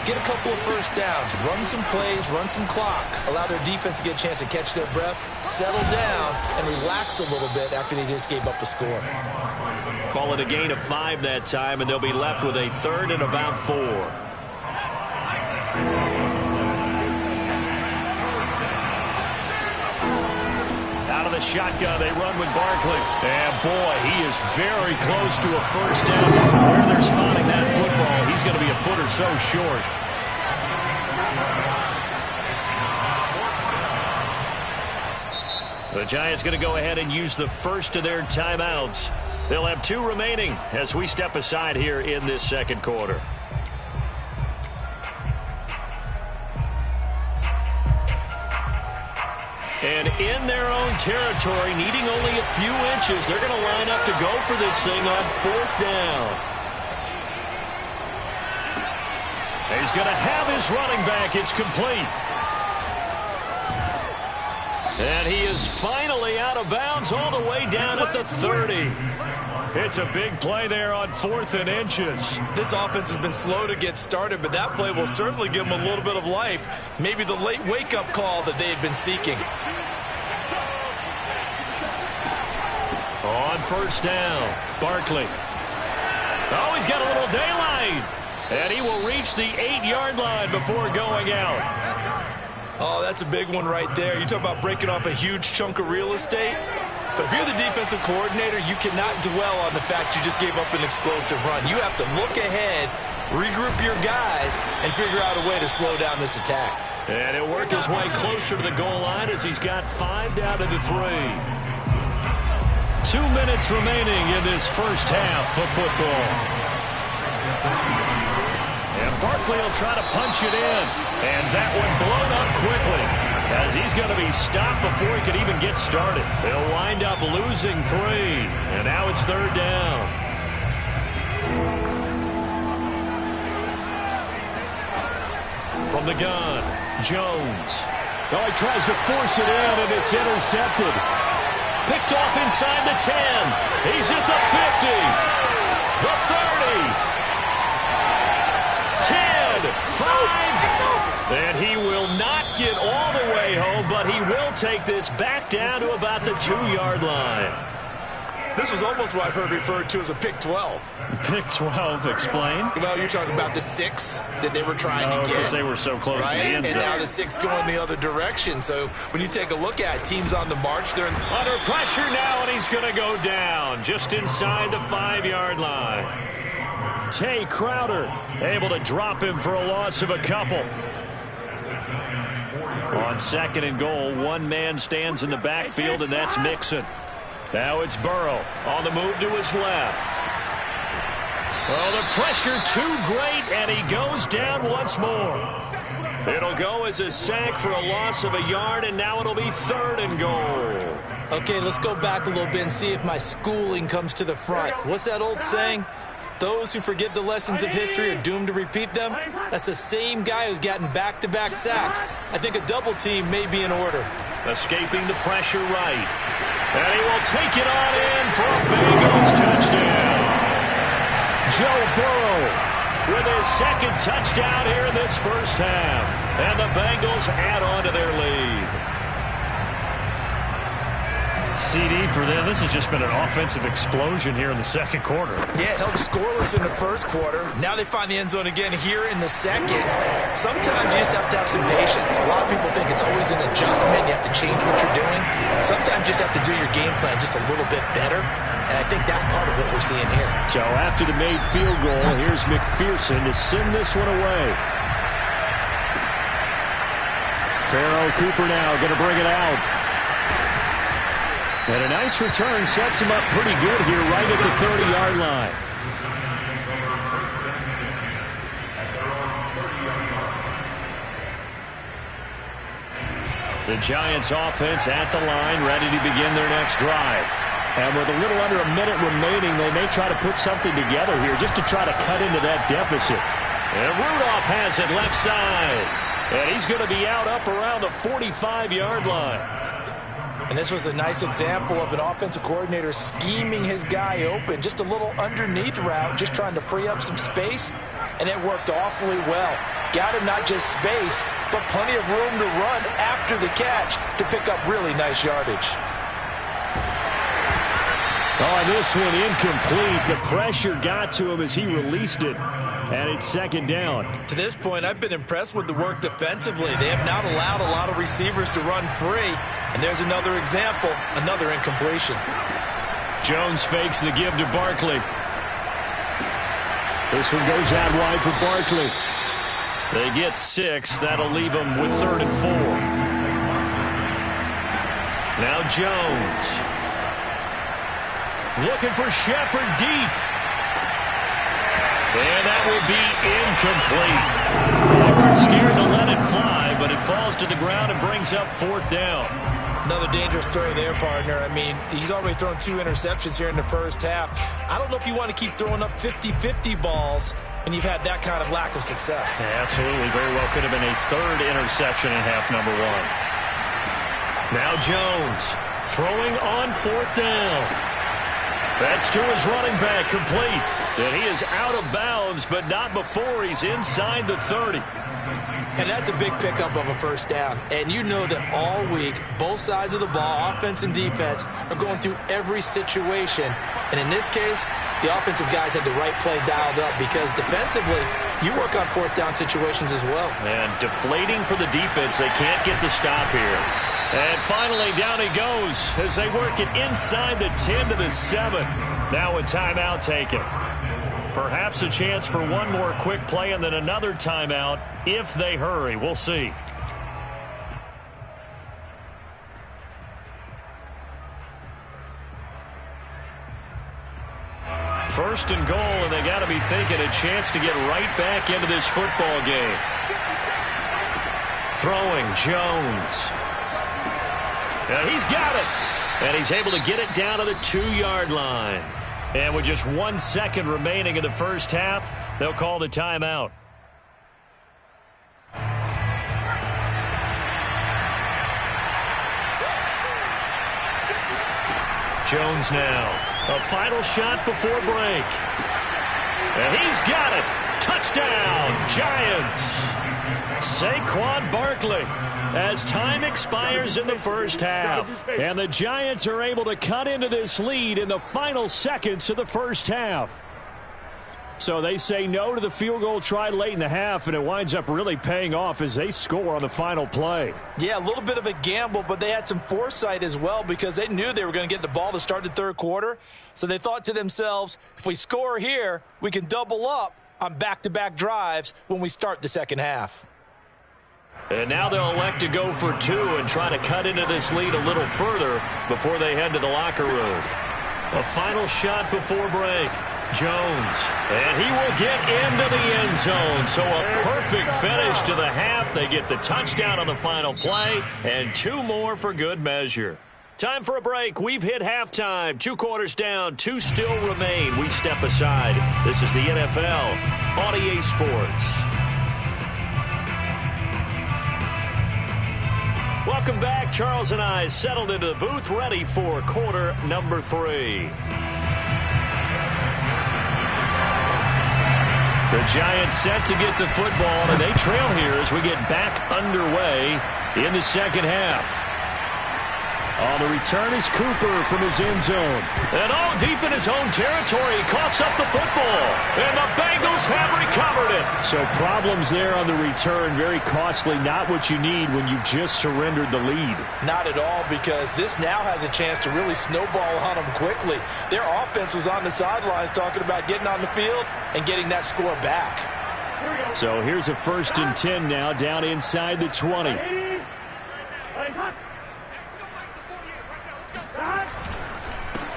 get a couple of first downs, run some plays, run some clock, allow their defense to get a chance to catch their breath, settle down, and relax a little bit after they just gave up a score. Call it a gain of 5 that time, and they'll be left with a 3rd and about 4. Out of the shotgun, they run with Barkley. And boy, he is very close to a first down. But from where they're spotting that football, he's going to be a foot or so short. The Giants going to go ahead and use the first of their timeouts. They'll have 2 remaining as we step aside here in this second quarter. And in their own territory, needing only a few inches, they're going to line up to go for this thing on 4th down. He's going to have his running back. It's complete. And he is finally out of bounds all the way down at the 30. It's a big play there on 4th and inches. This offense has been slow to get started, but that play will certainly give them a little bit of life. Maybe the late wake-up call that they had been seeking. On first down, Barkley. Oh, he's got a little daylight. And he will reach the 8-yard line before going out. Oh, that's a big one right there. You talk about breaking off a huge chunk of real estate. But if you're the defensive coordinator, you cannot dwell on the fact you just gave up an explosive run. You have to look ahead regroup your guys, and figure out a way to slow down this attack. And he'll work his way closer to the goal line as he's got 5 down to the 3. 2 minutes remaining in this first half of football. And Barkley will try to punch it in. And that one blown up quickly as he's going to be stopped before he could even get started. They'll wind up losing 3. And now it's 3rd down. From the gun, Jones. Oh, he tries to force it in, and it's intercepted. Picked off inside the 10. He's at the 50. The 30. 10. 5. And he will not get all the way home, but he will take this back down to about the 2-yard line. This was almost what I've heard referred to as a pick 12. Pick 12, explain. Well, you're talking about the 6 that they were trying to get. Because they were so close to the end zone. And now the 6 going the other direction. So when you take a look at teams on the march, they're under pressure now, and he's going to go down just inside the 5-yard line. Tay Crowder able to drop him for a loss of a couple. On 2nd and goal, one man stands in the backfield, and that's Mixon. Now it's Burrow on the move to his left. Oh, the pressure too great, and he goes down once more. It'll go as a sack for a loss of a yard, and now it'll be 3rd and goal. Okay, let's go back a little bit and see if my schooling comes to the front. What's that old saying? Those who forget the lessons of history are doomed to repeat them. That's the same guy who's gotten back-to-back sacks. I think a double team may be in order. Escaping the pressure right. And he will take it on in for a Bengals touchdown. Joe Burrow with his 2nd touchdown here in this first half. And the Bengals add on to their lead. CD for them. This has just been an offensive explosion here in the 2nd quarter. Yeah, held scoreless in the 1st quarter. Now they find the end zone again here in the 2nd. Sometimes you just have to have some patience. A lot of people think it's always an adjustment. You have to change what you're doing. Sometimes you just have to do your game plan just a little bit better. And I think that's part of what we're seeing here. So after the made field goal, here's McPherson to send this one away. Farrell Cooper now going to bring it out. And a nice return sets him up pretty good here right at the 30-yard line. The Giants offense at the line, ready to begin their next drive. And with a little under a minute remaining, they may try to put something together here just to try to cut into that deficit. And Rudolph has it left side. And he's going to be out up around the 45-yard line. And this was a nice example of an offensive coordinator scheming his guy open. Just a little underneath route, just trying to free up some space. And it worked awfully well. Got him not just space, but plenty of room to run after the catch to pick up really nice yardage. Oh, this one incomplete. The pressure got to him as he released it. And it's 2nd down. To this point, I've been impressed with the work defensively. They have not allowed a lot of receivers to run free. And there's another example, another incompletion. Jones fakes the give to Barkley. This one goes out wide for Barkley. They get 6. That'll leave them with 3rd and 4. Now Jones. Looking for Shepard deep. And that will be incomplete. They weren't scared to let it fly, but it falls to the ground and brings up 4th down. Another dangerous throw there, partner. I mean, he's already thrown 2 interceptions here in the first half. I don't know if you want to keep throwing up 50-50 balls when you've had that kind of lack of success. Yeah, absolutely. Very well could have been a 3rd interception in half number 1. Now Jones throwing on 4th down. That's to his running back, complete. And he is out of bounds, but not before he's inside the 30. And that's a big pickup of a first down. And you know that all week, both sides of the ball, offense and defense, are going through every situation. And in this case, the offensive guys had the right play dialed up because defensively, you work on 4th down situations as well. And deflating for the defense. They can't get the stop here. And finally, down he goes as they work it inside the 10 to the 7. Now a timeout taken. Perhaps a chance for one more quick play and then another timeout if they hurry. We'll see. First and goal, and they got to be thinking a chance to get right back into this football game. Throwing Jones. And he's got it. And he's able to get it down to the 2-yard line. And with just 1 second remaining in the first half, they'll call the timeout. Jones now. A final shot before break. And he's got it. Touchdown, Giants. Saquon Barkley as time expires in the first half. And the Giants are able to cut into this lead in the final seconds of the first half. So they say no to the field goal try late in the half, and it winds up really paying off as they score on the final play. Yeah, a little bit of a gamble, but they had some foresight as well because they knew they were going to get the ball to start the third quarter. So they thought to themselves, if we score here, we can double up on back-to-back drives when we start the second half. And now they'll elect to go for 2 and try to cut into this lead a little further before they head to the locker room. A final shot before break. Jones, and he will get into the end zone. So a perfect finish to the half. They get the touchdown on the final play, and 2 more for good measure. Time for a break. We've hit halftime. 2 quarters down, 2 still remain. We step aside. This is the NFL on EA Sports. Welcome back. Charles and I settled into the booth, ready for quarter number 3. The Giants set to get the football, and they trail here as we get back underway in the second half. On the return is Cooper from his end zone. And all deep in his own territory, he coughs up the football. And the Bengals have recovered it. So problems there on the return, very costly, not what you need when you've just surrendered the lead. Not at all, because this now has a chance to really snowball on them quickly. Their offense was on the sidelines talking about getting on the field and getting that score back. So here's a 1st and 10 now, down inside the 20.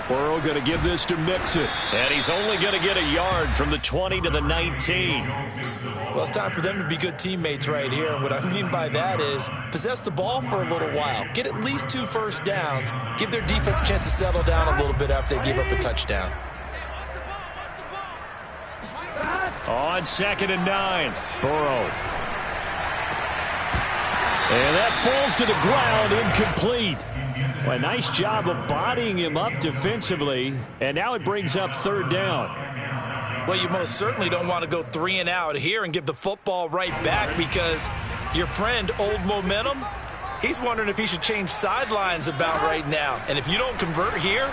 Burrow going to give this to Mixon. And he's only going to get a yard from the 20 to the 19. Well, it's time for them to be good teammates right here. And what I mean by that is possess the ball for a little while. Get at least 2 first downs. Give their defense a chance to settle down a little bit after they give up a touchdown. On 2nd and 9, Burrow. And that falls to the ground, incomplete. Well, a nice job of bodying him up defensively, and now it brings up 3rd down. Well, you most certainly don't want to go 3 and out here and give the football right back because your friend, Old Momentum, he's wondering if he should change sidelines about right now. And if you don't convert here,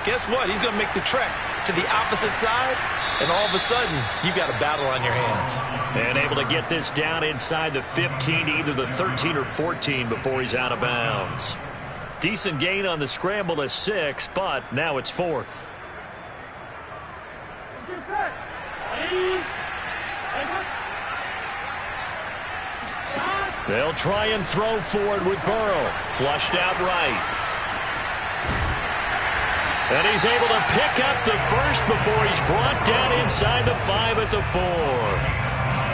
guess what? He's going to make the trek to the opposite side, and all of a sudden, you've got a battle on your hands. And able to get this down inside the 15, either the 13 or 14 before he's out of bounds. Decent gain on the scramble to 6, but now it's 4th. They'll try and throw forward with Burrow. Flushed out right. And he's able to pick up the first before he's brought down inside the 5 at the 4.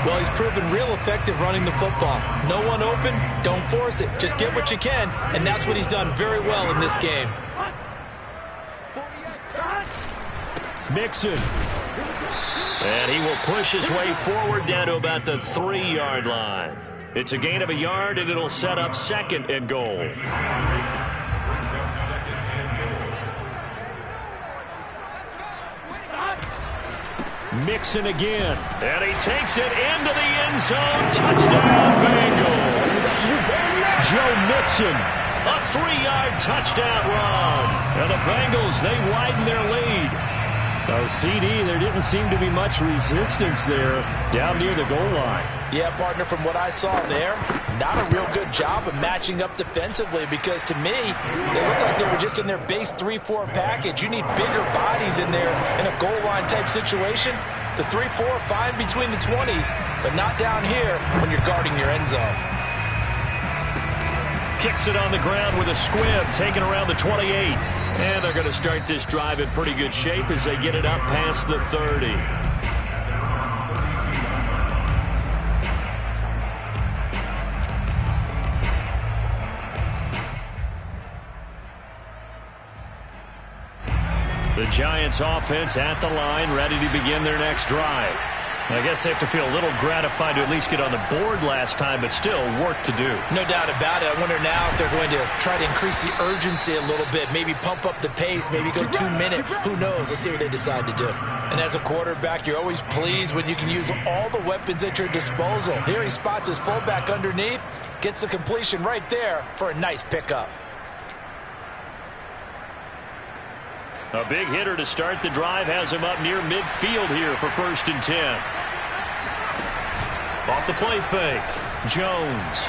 Well, he's proven real effective running the football. No one open, don't force it. Just get what you can, and that's what he's done very well in this game. Mixon. And he will push his way forward down to about the 3-yard line. It's a gain of a yard, and it'll set up 2nd and goal. Mixon again. And he takes it into the end zone. Touchdown, Bengals. Joe Mixon. A 3-yard touchdown run. And the Bengals, they widen their lead. Oh, CD, there didn't seem to be much resistance there down near the goal line. Yeah, partner, from what I saw there, not a real good job of matching up defensively because to me, they looked like they were just in their base 3-4 package. You need bigger bodies in there in a goal line type situation. The 3-4, fine between the 20s, but not down here when you're guarding your end zone. Kicks it on the ground with a squib, taken around the 28. And they're going to start this drive in pretty good shape as they get it up past the 30. The Giants offense at the line, ready to begin their next drive. I guess they have to feel a little gratified to at least get on the board last time, but still work to do. No doubt about it. I wonder now if they're going to try to increase the urgency a little bit, maybe pump up the pace, maybe go 2 minutes. Who knows? Let's see what they decide to do. And as a quarterback, you're always pleased when you can use all the weapons at your disposal. Here he spots his fullback underneath, gets the completion right there for a nice pickup. A big hitter to start the drive has him up near midfield here for 1st and 10. Off the play fake. Jones.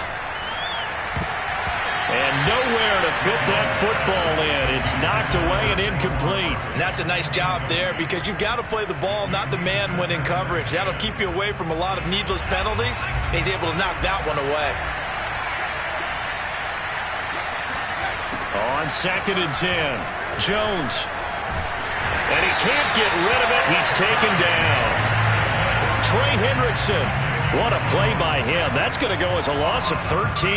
And nowhere to fit that football in. It's knocked away and incomplete. And that's a nice job there because you've got to play the ball, not the man when in coverage. That'll keep you away from a lot of needless penalties. And he's able to knock that one away. On 2nd and 10. Jones. And he can't get rid of it. He's taken down. Trey Hendrickson. What a play by him. That's going to go as a loss of 13.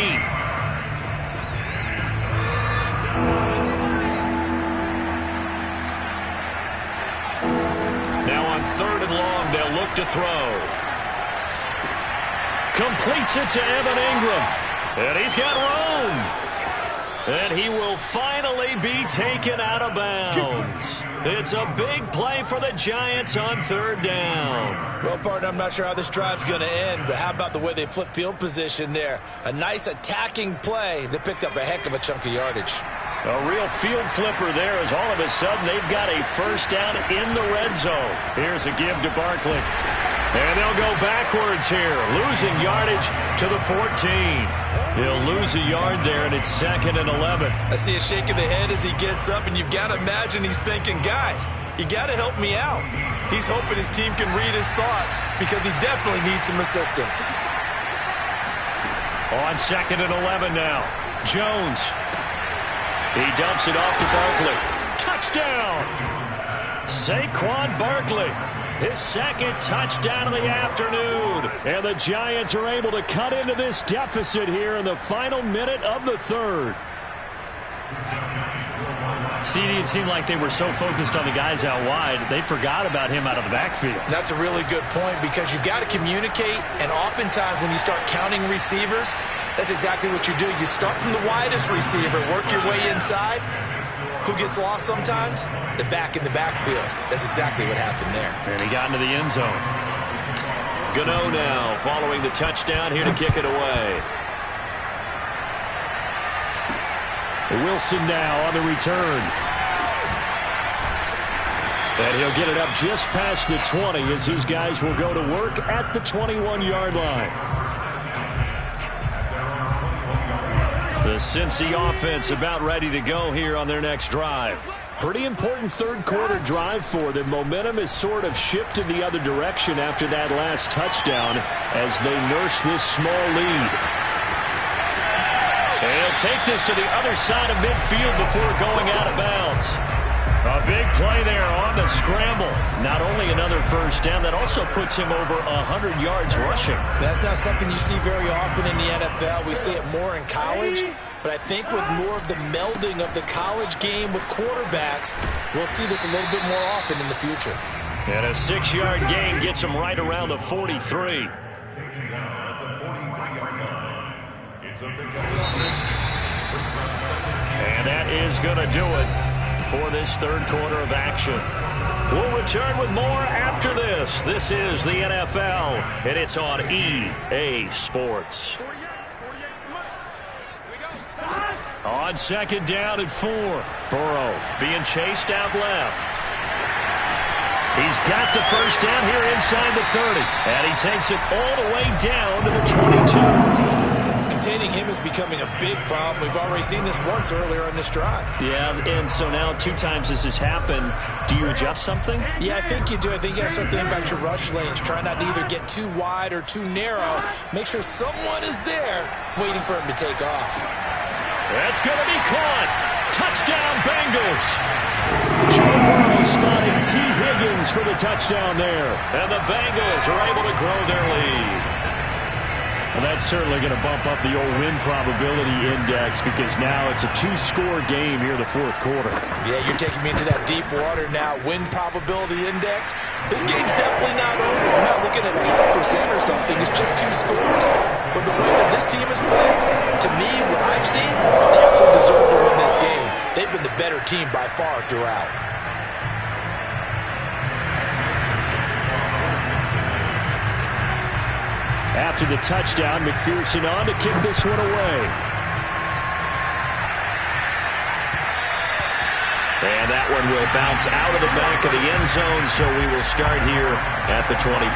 Now on 3rd and long, they'll look to throw. Completes it to Evan Ingram. And he's got room. And he will finally be taken out of bounds. It's a big play for the Giants on 3rd down. Well, partner, I'm not sure how this drive's going to end, but how about the way they flip field position there? A nice attacking play that picked up a heck of a chunk of yardage. A real field flipper there as all of a sudden they've got a 1st down in the red zone. Here's a give to Barkley. And they'll go backwards here, losing yardage to the 14. He'll lose a yard there, and it's 2nd and 11. I see a shake of the head as he gets up, and you've got to imagine he's thinking, guys, you got to help me out. He's hoping his team can read his thoughts because he definitely needs some assistance. On 2nd and 11 now. Jones. He dumps it off to Barkley. Touchdown! Saquon Barkley. His 2nd touchdown of the afternoon. And the Giants are able to cut into this deficit here in the final minute of the 3rd. CD, it seemed like they were so focused on the guys out wide, they forgot about him out of the backfield. That's a really good point because you've got to communicate, and oftentimes when you start counting receivers, that's exactly what you do. You start from the widest receiver, work your way inside. Who gets lost sometimes? The back in the backfield. That's exactly what happened there. And he got into the end zone. Gano now following the touchdown here to kick it away. Wilson now on the return. And he'll get it up just past the 20 as his guys will go to work at the 21-yard line. The Cincy offense about ready to go here on their next drive. Pretty important 3rd quarter drive for them. Momentum has sort of shifted the other direction after that last touchdown as they nurse this small lead. And he'll take this to the other side of midfield before going out of bounds. A big play there on the scramble. Not only another 1st down, that also puts him over 100 yards rushing. That's not something you see very often in the NFL. We see it more in college. But I think with more of the melding of the college game with quarterbacks, we'll see this a little bit more often in the future. And a 6-yard gain gets him right around the 43. And that is going to do it for this 3rd quarter of action. We'll return with more after this. This is the NFL, and it's on EA Sports. On 2nd down and 4. Burrow being chased out left. He's got the 1st down here inside the 30. And he takes it all the way down to the 22. containing him is becoming a big problem. We've already seen this once earlier in this drive. Yeah, and so now 2 times this has happened. Do you adjust something? Yeah, I think you do. I think you got to start thinking about your rush lanes. Try not to either get too wide or too narrow. Make sure someone is there waiting for him to take off. That's going to be caught. Touchdown, Bengals. Joe Burrow spotting T. Higgins for the touchdown there. And the Bengals are able to grow their lead. Well, that's certainly going to bump up the old win probability index because now it's a 2-score game here in the fourth quarter. Yeah, you're taking me into that deep water now. Win probability index. This game's definitely not over. We're not looking at 100% or something. It's just 2 scores. But the way that this team is playing, to me, what I've seen, they absolutely deserve to win this game. They've been the better team by far throughout. After the touchdown, McPherson on to kick this one away. And that one will bounce out of the back of the end zone, so we will start here at the 25.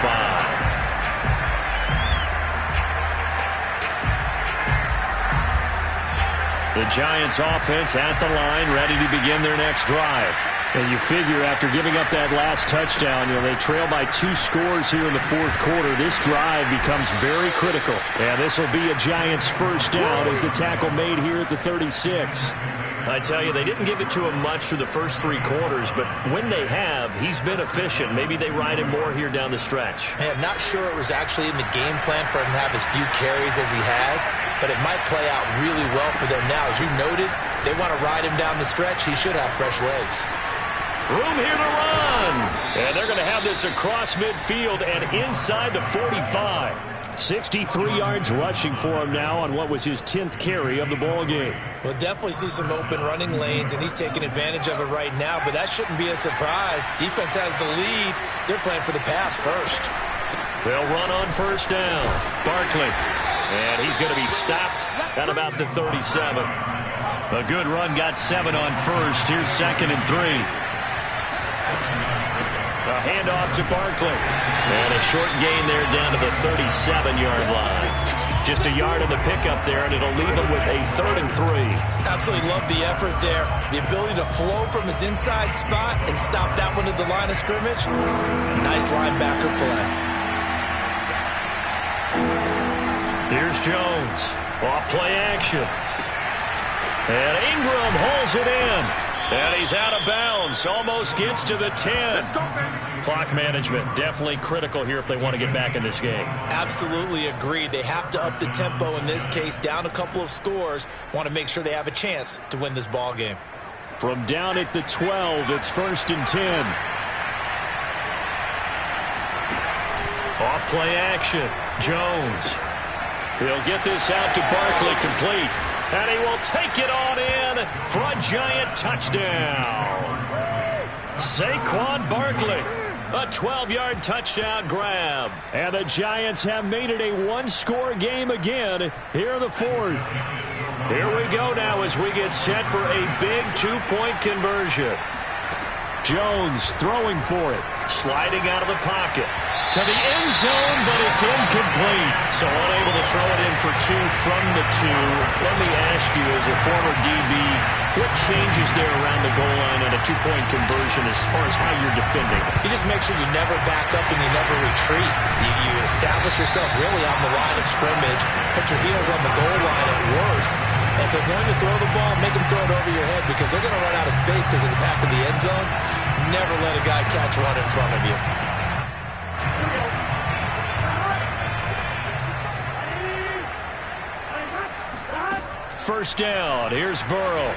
The Giants offense at the line, ready to begin their next drive. And you figure after giving up that last touchdown, they trail by 2 scores here in the fourth quarter. This drive becomes very critical. And this will be a Giants first down as the tackle made here at the 36. I tell you, they didn't give it to him much through the first 3 quarters, but when they have, he's been efficient. Maybe they ride him more here down the stretch. Hey, I'm not sure it was actually in the game plan for him to have as few carries as he has, but it might play out really well for them now. As you noted, they want to ride him down the stretch. He should have fresh legs. Room here to run. And they're going to have this across midfield and inside the 45. 63 yards rushing for him now on what was his 10th carry of the ball game. We'll definitely see some open running lanes, and he's taking advantage of it right now, but that shouldn't be a surprise. Defense has the lead. They're playing for the pass first. They'll run on first down. Barkley. And he's going to be stopped at about the 37. A good run got 7 on first. Here's 2nd and 3. A handoff to Barkley. And a short gain there down to the 37-yard line. Just a yard in the pickup there, and it'll leave him with a 3rd and 3. Absolutely love the effort there. The ability to flow from his inside spot and stop that one at the line of scrimmage. Nice linebacker play. Here's Jones. Off play action. And Ingram hauls it in. And he's out of bounds. Almost gets to the 10. Let's go, baby. Clock management definitely critical here if they want to get back in this game. Absolutely agreed. They have to up the tempo in this case. Down a couple of scores. Want to make sure they have a chance to win this ball game. From down at the 12, it's 1st and 10. Off play action. Jones. He'll get this out to Barkley, complete. And he will take it on in for a Giant touchdown. Saquon Barkley, a 12-yard touchdown grab. And the Giants have made it a 1-score game again here in the 4th. Here we go now as we get set for a big 2-point conversion. Jones throwing for it, sliding out of the pocket. To the end zone, but it's incomplete. So unable to throw it in for 2 from the 2. Let me ask you, as a former DB, what changes there around the goal line on a 2-point conversion as far as how you're defending? You just make sure you never back up and you never retreat. You establish yourself really on the line of scrimmage, put your heels on the goal line at worst. And if they're going to throw the ball, make them throw it over your head because they're going to run out of space because of the back of the end zone. Never let a guy catch one in front of you. First down. Here's Burrow.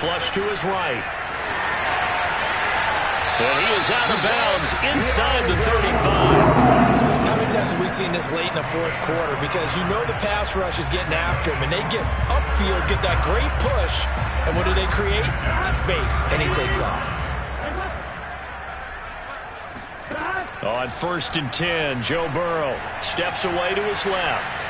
Flush to his right. And he is out of bounds inside the 35. How many times have we seen this late in the fourth quarter? Because you know the pass rush is getting after him, and they get upfield, get that great push, and what do they create? Space, and he takes off. On 1st and 10, Joe Burrow steps away to his left.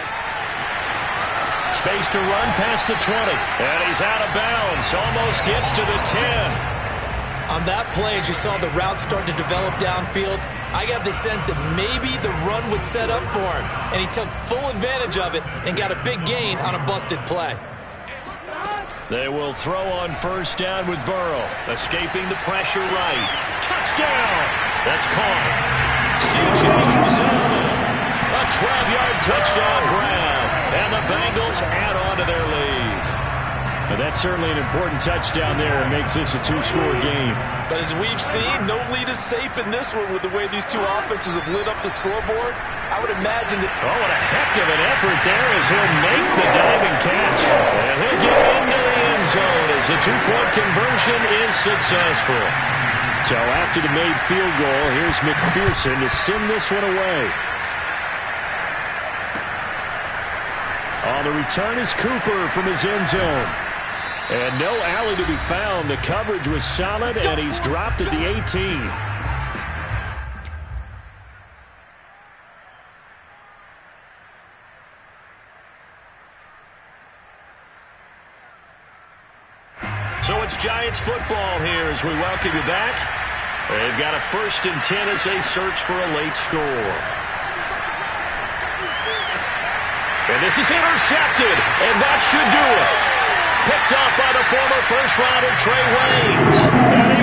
Space to run past the 20. And he's out of bounds. Almost gets to the 10. On that play, as you saw the route start to develop downfield, I got the sense that maybe the run would set up for him, and he took full advantage of it and got a big gain on a busted play. They will throw on first down with Burrow, escaping the pressure right. Touchdown! That's caught. C.J. Uzomah, a 12-yard touchdown grab, and the Bengals add on to their lead. Well, that's certainly an important touchdown there. It makes this a two-score game. But as we've seen, no lead is safe in this one with the way these two offenses have lit up the scoreboard. I would imagine that... Oh, what a heck of an effort there as he'll make the diving catch. And he'll get into the end zone as the two-point conversion is successful. So after the made field goal, here's McPherson to send this one away. On the return is Cooper from his end zone. And no alley to be found. The coverage was solid, and he's dropped at the 18. So it's Giants football here as we welcome you back. They've got a 1st and 10 as they search for a late score. And this is intercepted, and that should do it. Picked up by the former first-rounder Trey Waynes. And he